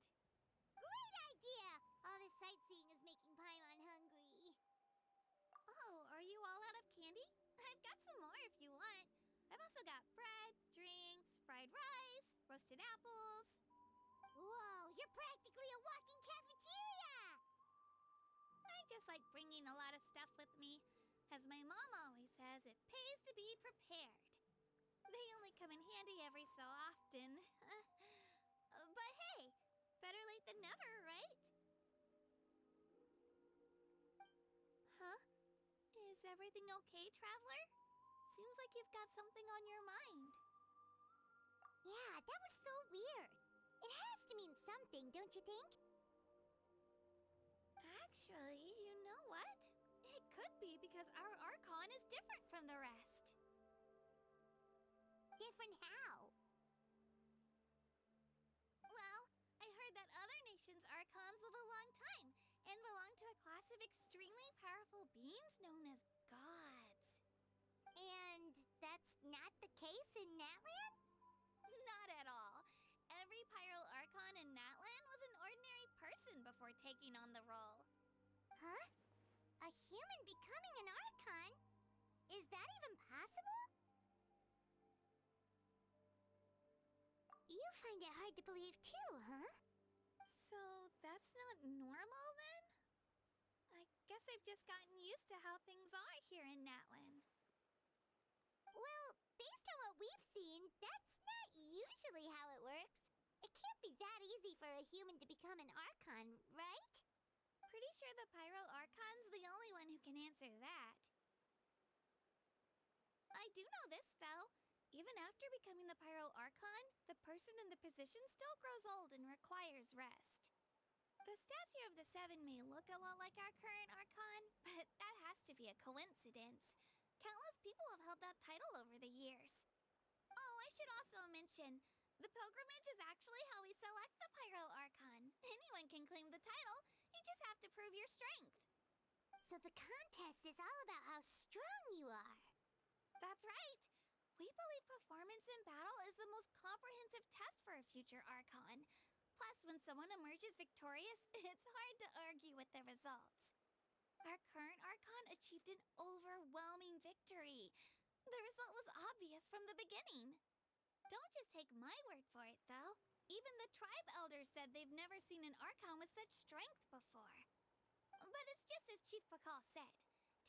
Great idea! All this sightseeing is making Paimon hungry.
Oh, are you all out of candy? I've got some more if you want. I've also got bread, drinks, fried rice, roasted apples.
Whoa, you're practically a walking cafeteria!
I just like bringing a lot of stuff with me. As my mom always says, it pays to be prepared. They only come in handy every so often. But hey, better late than never, right? Huh? Is everything okay, Traveler? Seems like you've got something on your mind.
Yeah, that was so weird. It has to mean something, don't you think?
Actually, you know what? It could be because our Archon is different from the rest.
Different how?
Well, I heard that other nations' Archons live a long time and belong to a class of extremely powerful beings known as gods.
And that's not the case in Natland?
Not at all. Every Pyro Archon in Natland was an ordinary person before taking on the role.
Huh? A human becoming an Archon? Is that even possible? You find it hard to believe too, huh?
So that's not normal then? I guess I've just gotten used to how things are here in Natland.
Well, based on what we've seen, that's not usually how it works. It can't be that easy for a human to become an Archon, right?
Pretty sure the Pyro Archon's the only one who can answer that. I do know this, though. Even after becoming the Pyro Archon, the person in the position still grows old and requires rest. The statue of the Seven may look a lot like our current Archon, but that has to be a coincidence. Countless people have held that title over the years. Oh, I should also mention, the pilgrimage is actually how we select the Pyro Archon. Anyone can claim the title, you just have to prove your strength.
So the contest is all about how strong you are.
That's right. We believe performance in battle is the most comprehensive test for a future Archon. Plus, when someone emerges victorious, it's hard to argue with the results. Our current Archon achieved an overwhelming victory. The result was obvious from the beginning. Don't just take my word for it, though. Even the tribe elders said they've never seen an Archon with such strength before. But it's just as Chief Pakal said.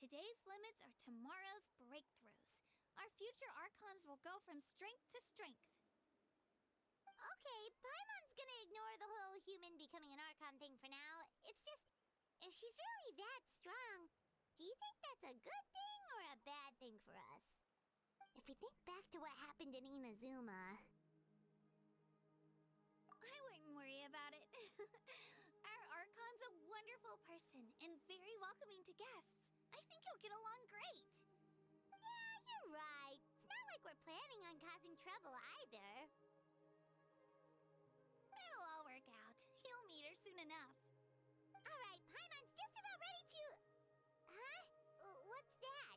Today's limits are tomorrow's breakthroughs. Our future Archons will go from strength to strength.
Okay, Paimon's gonna ignore the whole human becoming an Archon thing for now. It's just, if she's really that strong, do you think that's a good thing or a bad thing for us? If we think back to what happened in Inazuma...
I wouldn't worry about it. Our Archon's a wonderful person and very welcoming to guests. I think he'll get along great.
Yeah, you're right. It's not like we're planning on causing trouble either.
It'll all work out. You'll meet her soon enough.
Alright, Paimon's just about ready to... Huh? What's that?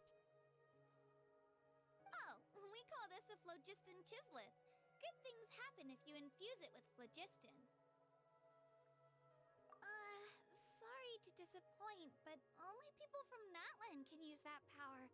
Oh, we call this a phlogiston chisleth. Good things happen if you infuse it with phlogiston. Sorry to disappoint, but only people from Natland can use that power.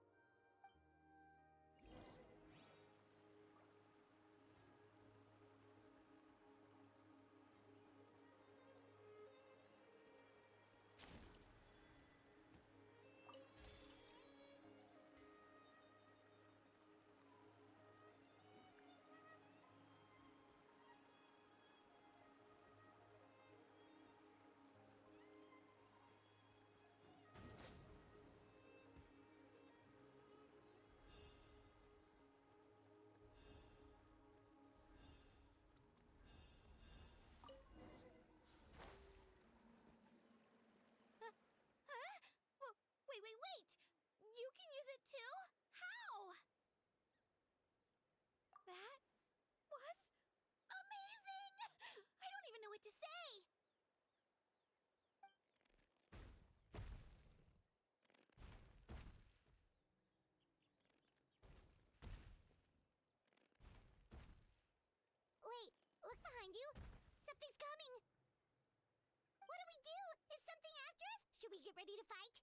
Should we get ready to fight?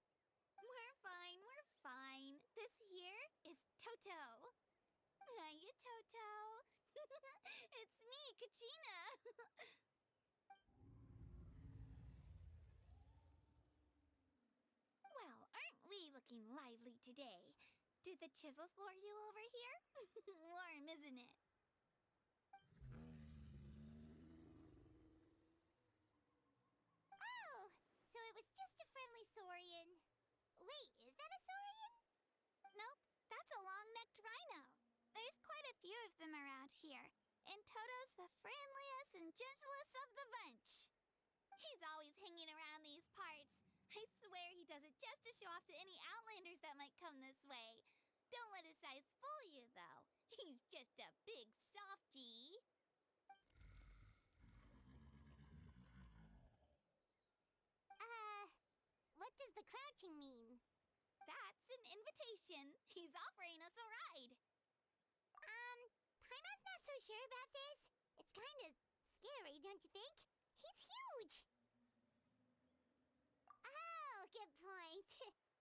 We're fine, we're fine. This here is Toto. Hiya, Toto. It's me, Kachina. Well, aren't we looking lively today? Did the chisel floor you over here? Warm, isn't it?
Oh, so it was just a friendly saurian. Wait, is that a saurian?
Nope, that's a long-necked rhino. There's quite a few of them around here, and Toto's the friendliest and gentlest of the bunch. He's always hanging around these parts. I swear he does it just to show off to any outlanders that might come this way. Don't let his size fool you, though. He's just a big softie.
What does the crouching mean?
That's an invitation. He's offering us a ride.
Paimon's not so sure about this. It's kinda scary, don't you think? He's huge! Oh, good point.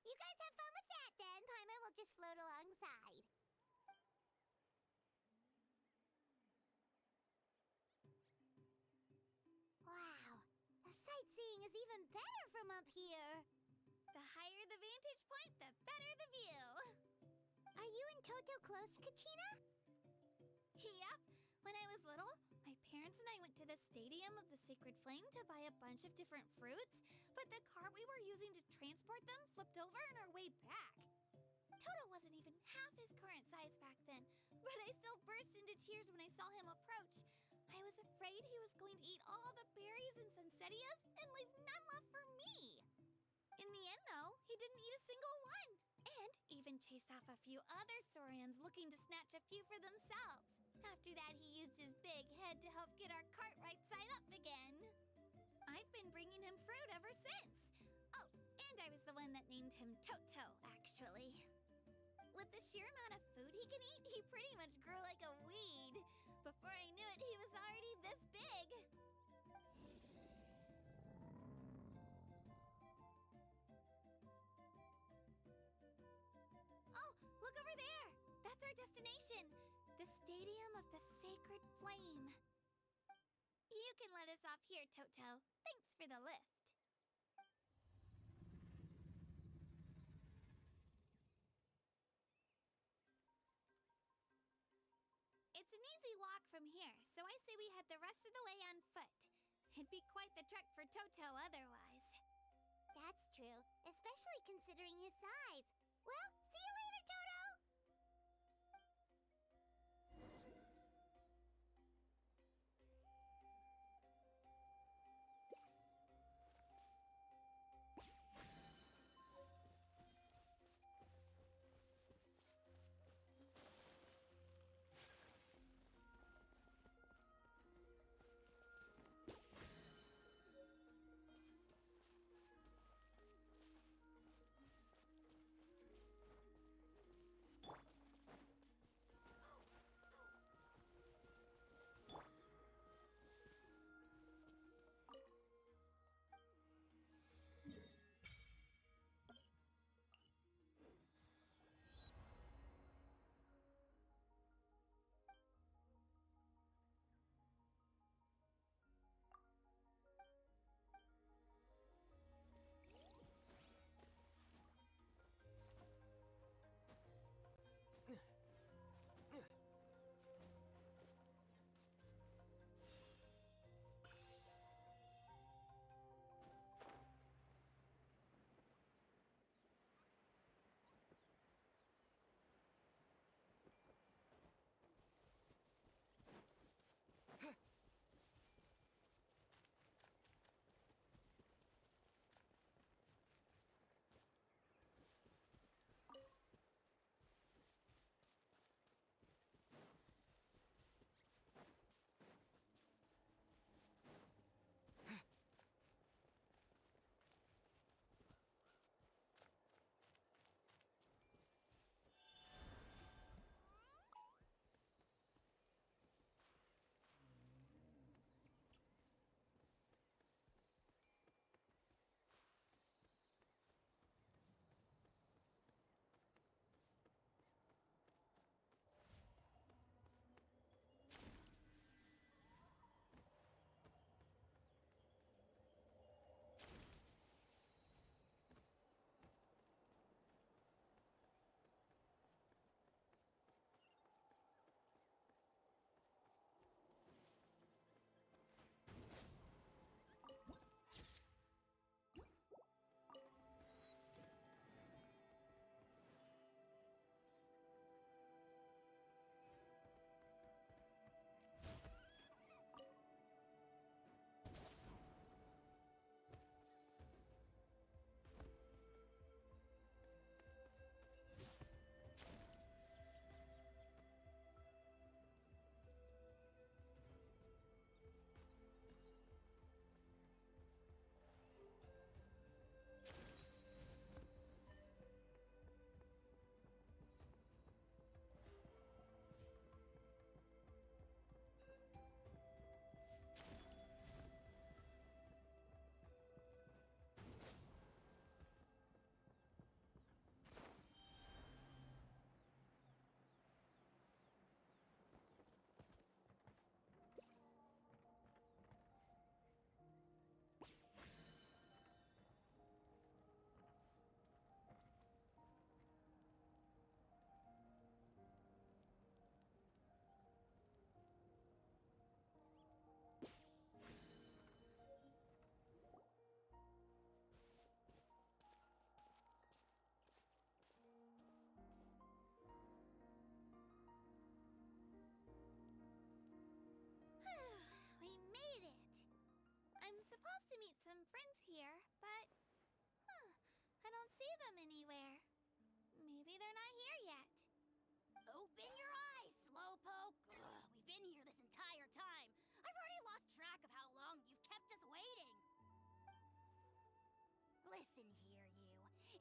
You guys have fun with that then. Paimon will just float alongside. Wow, the sightseeing is even better from up here.
The higher the vantage point, the better the view.
Are you and Toto close, Kachina?
Yep. When I was little, my parents and I went to the Stadium of the Sacred Flame to buy a bunch of different fruits, but the cart we were using to transport them flipped over on our way back. Toto wasn't even half his current size back then, but I still burst into tears when I saw him approach. I was afraid he was going to eat all the berries and sunsettias and leave none left for me. In the end, though, he didn't eat a single one, and even chased off a few other saurians looking to snatch a few for themselves. After that, he used his big head to help get our cart right side up again. I've been bringing him fruit ever since. Oh, and I was the one that named him Toto, actually. With the sheer amount of food he can eat, he pretty much grew like a weed. Before I knew it, he was already this big. Oh, look over there! That's our destination! The Stadium of the Sacred Flame. You can let us off here, Toto. Thanks for the lift. It's an easy walk from here, so I say we head the rest of the way on foot. It'd be quite the trek for Toto otherwise.
That's true, especially considering his size. Well, see you later, Toto!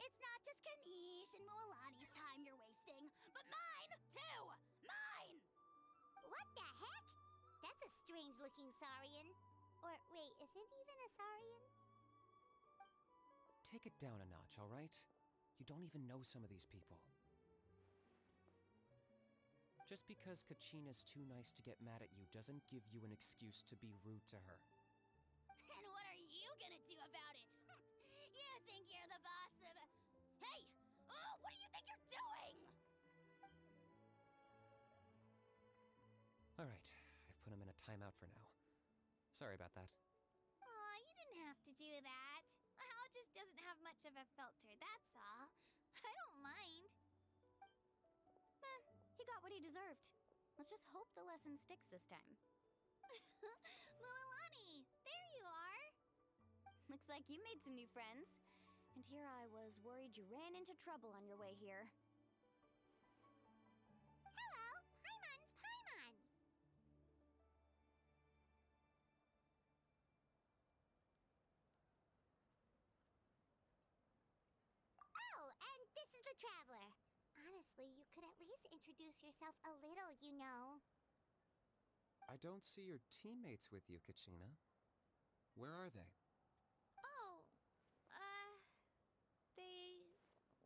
it's not just Kanish and Moalani's time you're wasting, but mine, too! Mine! What the heck? That's a strange-looking Saurian. Or, wait, is it even a Saurian?
Take it down a notch, all right? You don't even know some of these people. Just because Kachina's too nice to get mad at you doesn't give you an excuse to be rude to her.
And what are you gonna do about it? You think you're the boss of... Hey! Oh, what do you think you're doing?
All right, I've put him in a timeout for now. Sorry about that.
Aw, you didn't have to do that. Hal just doesn't have much of a filter, that's all. I don't mind.
He got what he deserved. Let's just hope the lesson sticks this time.
Moalani, there you are.
Looks like you made some new friends. And here I was worried you ran into trouble on your way here.
Hello, Paimon's Paimon. Oh, and this is the Traveler. Honestly, you could at least introduce yourself a little, you know.
I don't see your teammates with you, Kachina. Where are they?
Oh, they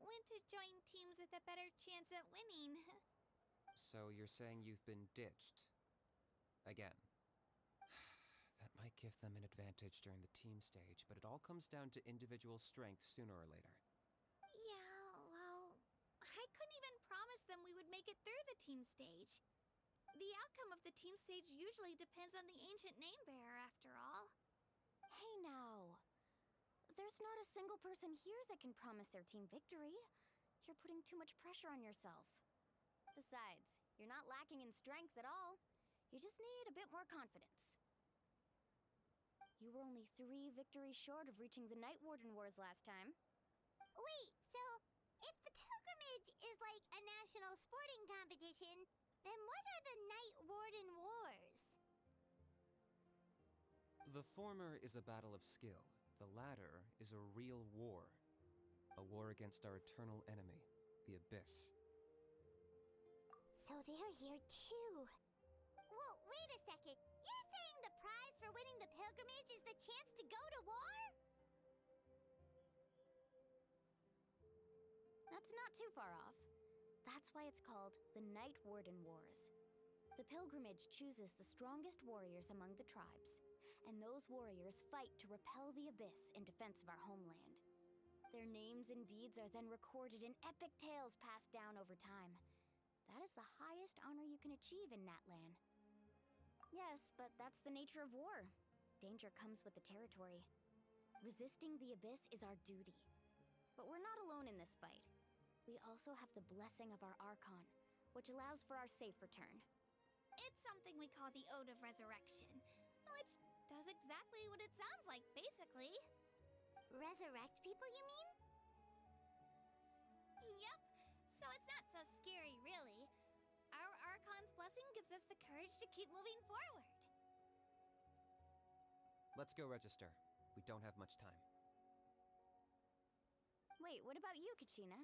went to join teams with a better chance at winning.
So you're saying you've been ditched? Again. That might give them an advantage during the team stage, but it all comes down to individual strength sooner or later.
Yeah, well, I couldn't even promise them we would make it through the team stage. The outcome of the team stage usually depends on the ancient name bearer, after all.
Hey now. There's not a single person here that can promise their team victory. You're putting too much pressure on yourself. Besides, you're not lacking in strength at all. You just need a bit more confidence. You were only 3 victories short of reaching the Night Warden Wars last time.
Wait, so if the pilgrimage is like a national sporting competition, then what are the Night Warden Wars?
The former is a battle of skill. The latter is a real war. A war against our eternal enemy, the Abyss.
So they're here too. Well, wait a second. You're saying the prize for winning the pilgrimage is the chance to go to war?
That's not too far off. That's why it's called the Night Warden Wars. The pilgrimage chooses the strongest warriors among the tribes, and those warriors fight to repel the Abyss in defense of our homeland. Their names and deeds are then recorded in epic tales passed down over time. That is the highest honor you can achieve in Natlan. Yes, but that's the nature of war. Danger comes with the territory. Resisting the Abyss is our duty. But we're not alone in this fight. We also have the blessing of our Archon, which allows for our safe return.
It's something we call the Ode of Resurrection, which does exactly what it sounds like, basically.
Resurrect people, you mean?
Yep, so it's not so scary, really. Our Archon's blessing gives us the courage to keep moving forward.
Let's go register. We don't have much time.
Wait, what about you, Kachina?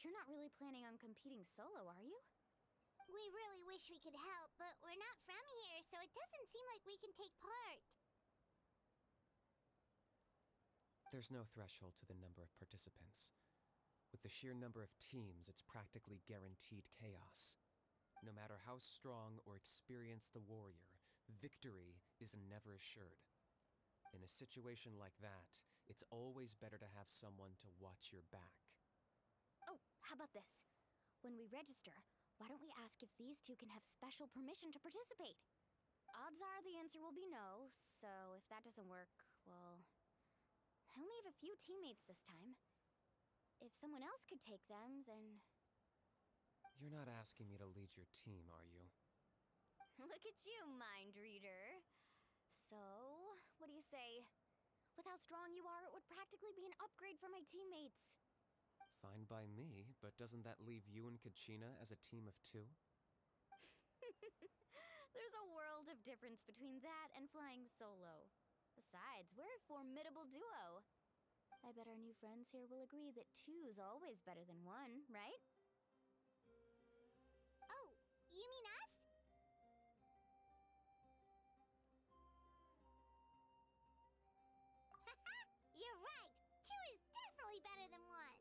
You're not really planning on competing solo, are you?
We really wish we could help, but we're not from here, so it doesn't seem like we can take part.
There's no threshold to the number of participants. With the sheer number of teams, it's practically guaranteed chaos. No matter how strong or experienced the warrior, victory is never assured. In a situation like that, it's always better to have someone to watch your back.
Oh, how about this? When we register, why don't we ask if these two can have special permission to participate? Odds are the answer will be no, so if that doesn't work, well... I only have a few teammates this time. If someone else could take them, then...
You're not asking me to lead your team, are you?
Look at you, mind reader. So, what do you say? With how strong you are, it would practically be an upgrade for my teammates.
Fine by me, but doesn't that leave you and Kachina as a team of 2?
There's a world of difference between that and flying solo. Besides, we're a formidable duo. I bet our new friends here will agree that two's always better than one, right?
Oh, you mean us? Haha, you're right. Two is definitely better than one.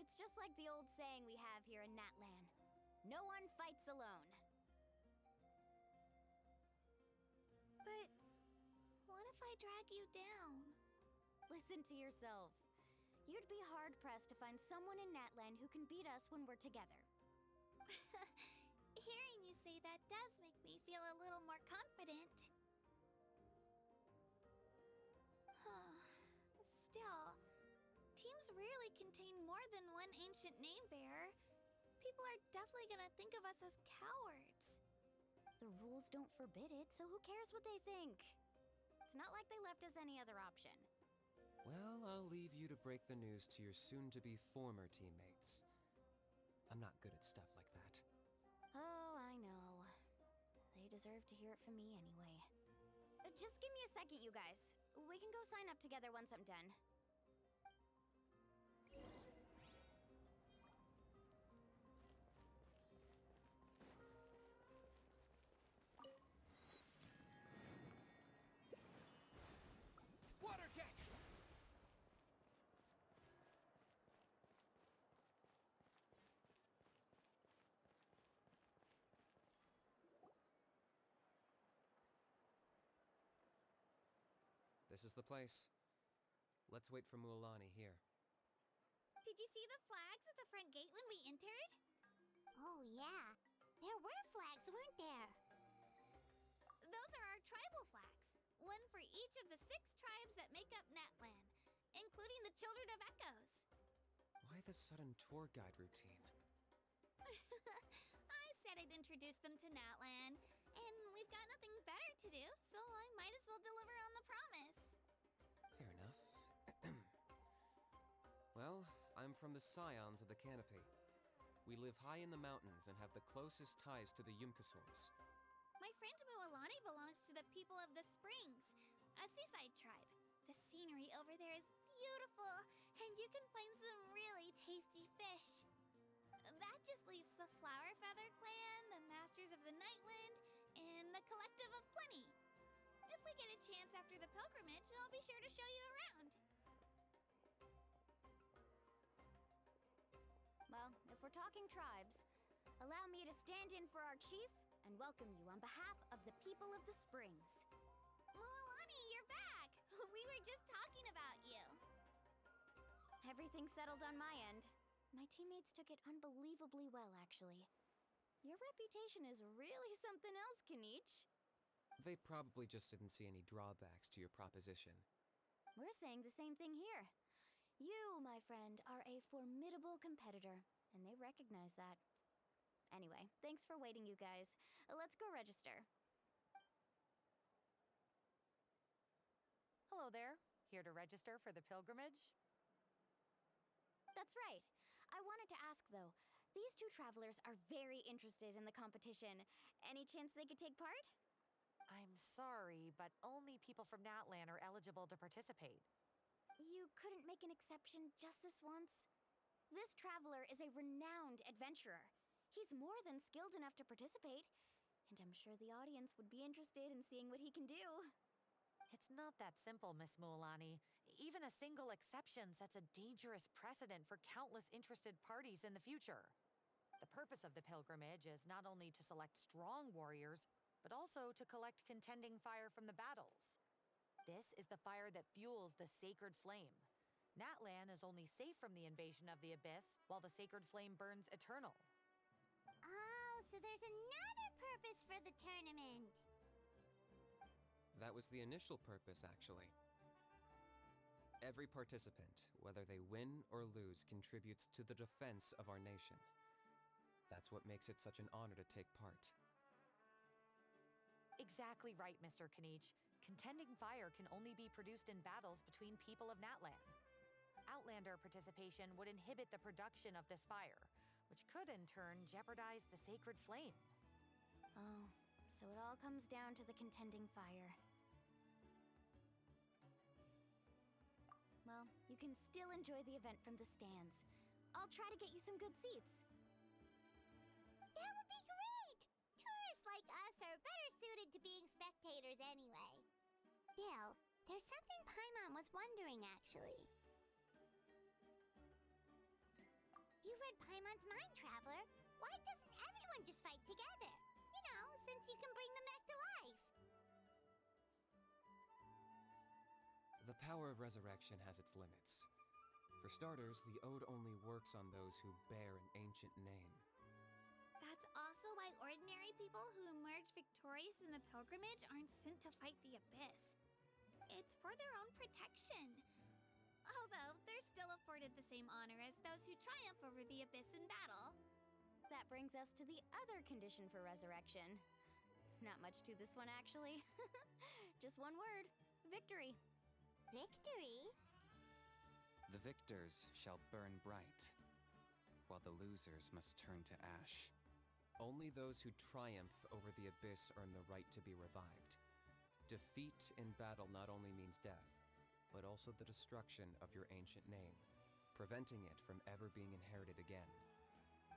It's just like the old saying we have here in Natlan. No one fights alone.
But what if I drag you down?
Listen to yourself. You'd be hard-pressed to find someone in Natlan who can beat us when we're together.
Hearing you say that does make me feel a little more confident. Still, teams rarely contain more than one ancient name bearer. People are definitely gonna think of us as cowards.
The rules don't forbid it, so who cares what they think? It's not like they left us any other option.
Well, I'll leave you to break the news to your soon-to-be former teammates. I'm not good at stuff like that.
Oh, I know. They deserve to hear it from me anyway. Just give me a second, you guys. We can go sign up together once I'm done.
Water jet!
This is the place. Let's wait for Mualani here.
Did you see the flags at the front gate when we entered?
Oh, yeah. There were flags, weren't there?
Those are our tribal flags. One for each of the 6 tribes that make up Natlan, including the Children of Echoes.
Why the sudden tour guide routine?
I said I'd introduce them to Natlan, and we've got nothing better to do, so I might as well deliver on the promise.
Fair enough. Well, I'm from the Scions of the Canopy. We live high in the mountains and have the closest ties to the Yumkasaurs.
My friend Mualani belongs to the people of the Springs, a seaside tribe. The scenery over there is beautiful, and you can find some really tasty fish. That just leaves the Flower Feather Clan, the Masters of the Nightwind, and the Collective of Plenty. If we get a chance after the pilgrimage, I'll be sure to show you around.
Well, if we're talking tribes, allow me to stand in for our chief and welcome you on behalf of the people of the Springs.
Mualani, you're back! We were just talking about you.
Everything's settled on my end. My teammates took it unbelievably well, actually. Your reputation is really something else, Kanich.
They probably just didn't see any drawbacks to your proposition.
We're saying the same thing here. You, my friend, are a formidable competitor, and they recognize that. Anyway, thanks for waiting, you guys. Let's go register.
Hello there. Here to register for the pilgrimage?
That's right. I wanted to ask, though. These 2 travelers are very interested in the competition. Any chance they could take part?
I'm sorry, but only people from Natlan are eligible to participate.
You couldn't make an exception just this once? This traveler is a renowned adventurer. He's more than skilled enough to participate, and I'm sure the audience would be interested in seeing what he can do.
It's not that simple, Miss Mualani. Even a single exception sets a dangerous precedent for countless interested parties in the future. The purpose of the pilgrimage is not only to select strong warriors, but also to collect contending fire from the battles. This is the fire that fuels the sacred flame. Natlan is only safe from the invasion of the Abyss, while the sacred flame burns eternal.
Oh, so there's another purpose for the tournament.
That was the initial purpose, actually. Every participant, whether they win or lose, contributes to the defense of our nation. That's what makes it such an honor to take part.
Exactly right, Mr. Kanich. Contending fire can only be produced in battles between people of Natlan. Outlander participation would inhibit the production of this fire, which could in turn jeopardize the sacred flame.
Oh, so it all comes down to the contending fire. you can still enjoy the event from the stands. I'll try to get you some good seats.
That would be great! Tourists like us are better suited to being spectators anyway. Bill, there's something Paimon was wondering, actually. You read Paimon's mind, Traveler. Why doesn't everyone just fight together? You know, since you can bring them back to life.
The power of resurrection has its limits. For starters, the ode only works on those who bear an ancient name.
That's also why ordinary people who emerge victorious in the pilgrimage aren't sent to fight the abyss. It's for their own protection. Although they're still afforded the same honor as those who triumph over the abyss in battle.
That brings us to the other condition for resurrection. Not much to this one, actually. Just one word: victory.
Victory?
The victors shall burn bright, while the losers must turn to ash.
Only those who triumph over the abyss earn the right to be revived. Defeat in battle not only means death, but also the destruction of your ancient name, preventing it from ever being inherited again.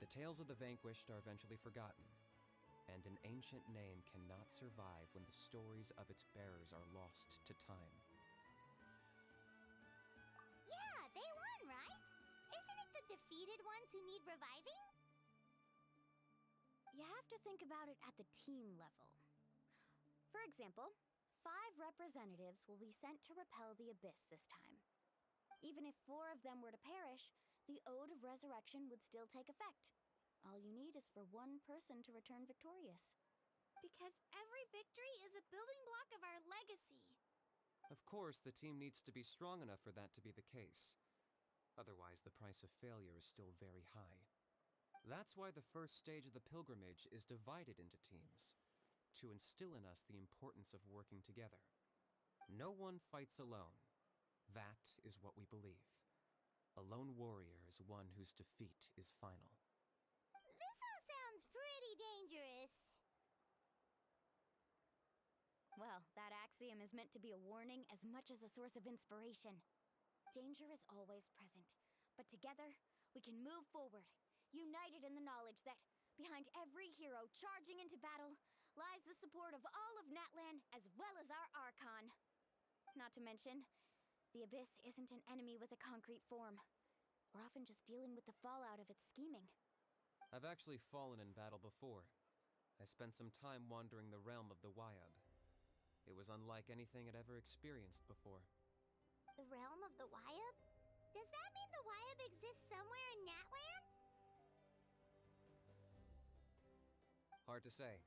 The tales of the vanquished are eventually forgotten, and an ancient name cannot survive when the stories of its bearers are lost to time.
Yeah, they won, right? Isn't it the defeated ones who need reviving?
You have to think about it at the team level. For example, 5 representatives will be sent to repel the abyss this time. Even if 4 of them were to perish, the Ode of Resurrection would still take effect. All you need is for one person to return victorious.
Because every victory is a building block of our legacy.
Of course, the team needs to be strong enough for that to be the case. Otherwise, the price of failure is still very high. That's why the first stage of the pilgrimage is divided into teams, to instill in us the importance of working together. No one fights alone. That is what we believe. A lone warrior is one whose defeat is final.
This all sounds pretty dangerous.
Well, that axiom is meant to be a warning as much as a source of inspiration. Danger is always present, but together, we can move forward, united in the knowledge that behind every hero charging into battle lies the support of all of Natlan as well as our Archon. Not to mention, the Abyss isn't an enemy with a concrete form. We're often just dealing with the fallout of its scheming.
I've actually fallen in battle before. I spent some time wandering the realm of the Wyab. It was unlike anything I'd ever experienced before.
The realm of the Wyab? Does that mean the Wyab exists somewhere in Natlan?
Hard to say.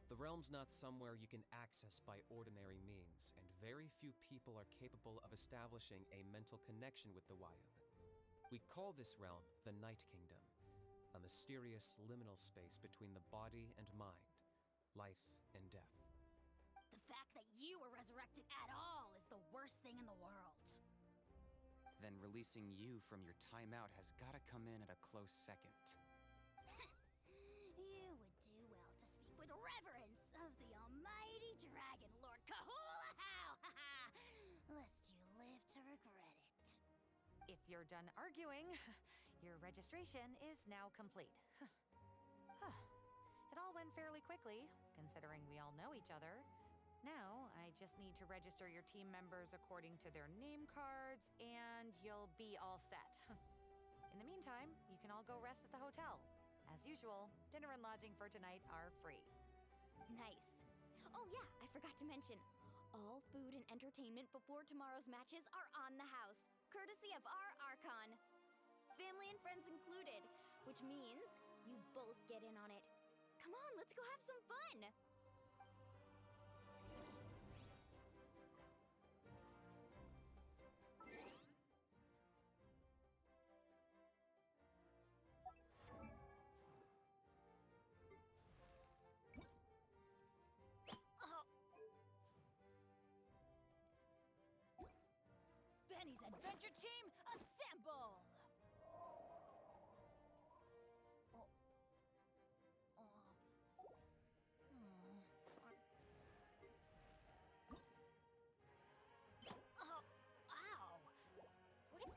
The realm's not somewhere you can access by ordinary means, and very few people are capable of establishing a mental connection with the Wyab. We call this realm the Night Kingdom, a mysterious liminal space between the body and mind, life and death.
The fact that you were resurrected at all is the worst thing in the world.
Then releasing you from your timeout has gotta come in at a close second.
You would do well to speak with reverence of the almighty dragon, Lord Kahula-How! Lest you live to regret it.
If you're done arguing, your registration is now complete. It all went fairly quickly, considering we all know each other. Now, I just need to register your team members according to their name cards, and you'll be all set. In the meantime, you can all go rest at the hotel. As usual, dinner and lodging for tonight are free.
Nice. Oh yeah, I forgot to mention, all food and entertainment before tomorrow's matches are on the house, courtesy of our Archon. Family and friends included, which means you both get in on it. Come on, let's go have some fun! Benny's Adventure Team, assemble! Ow! What if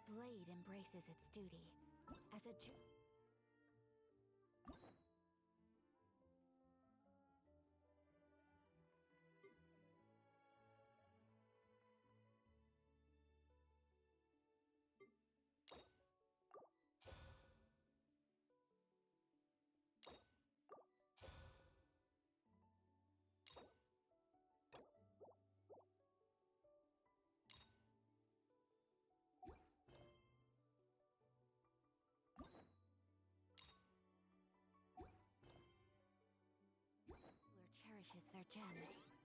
blade embraces its duty. As a cherishes their gems.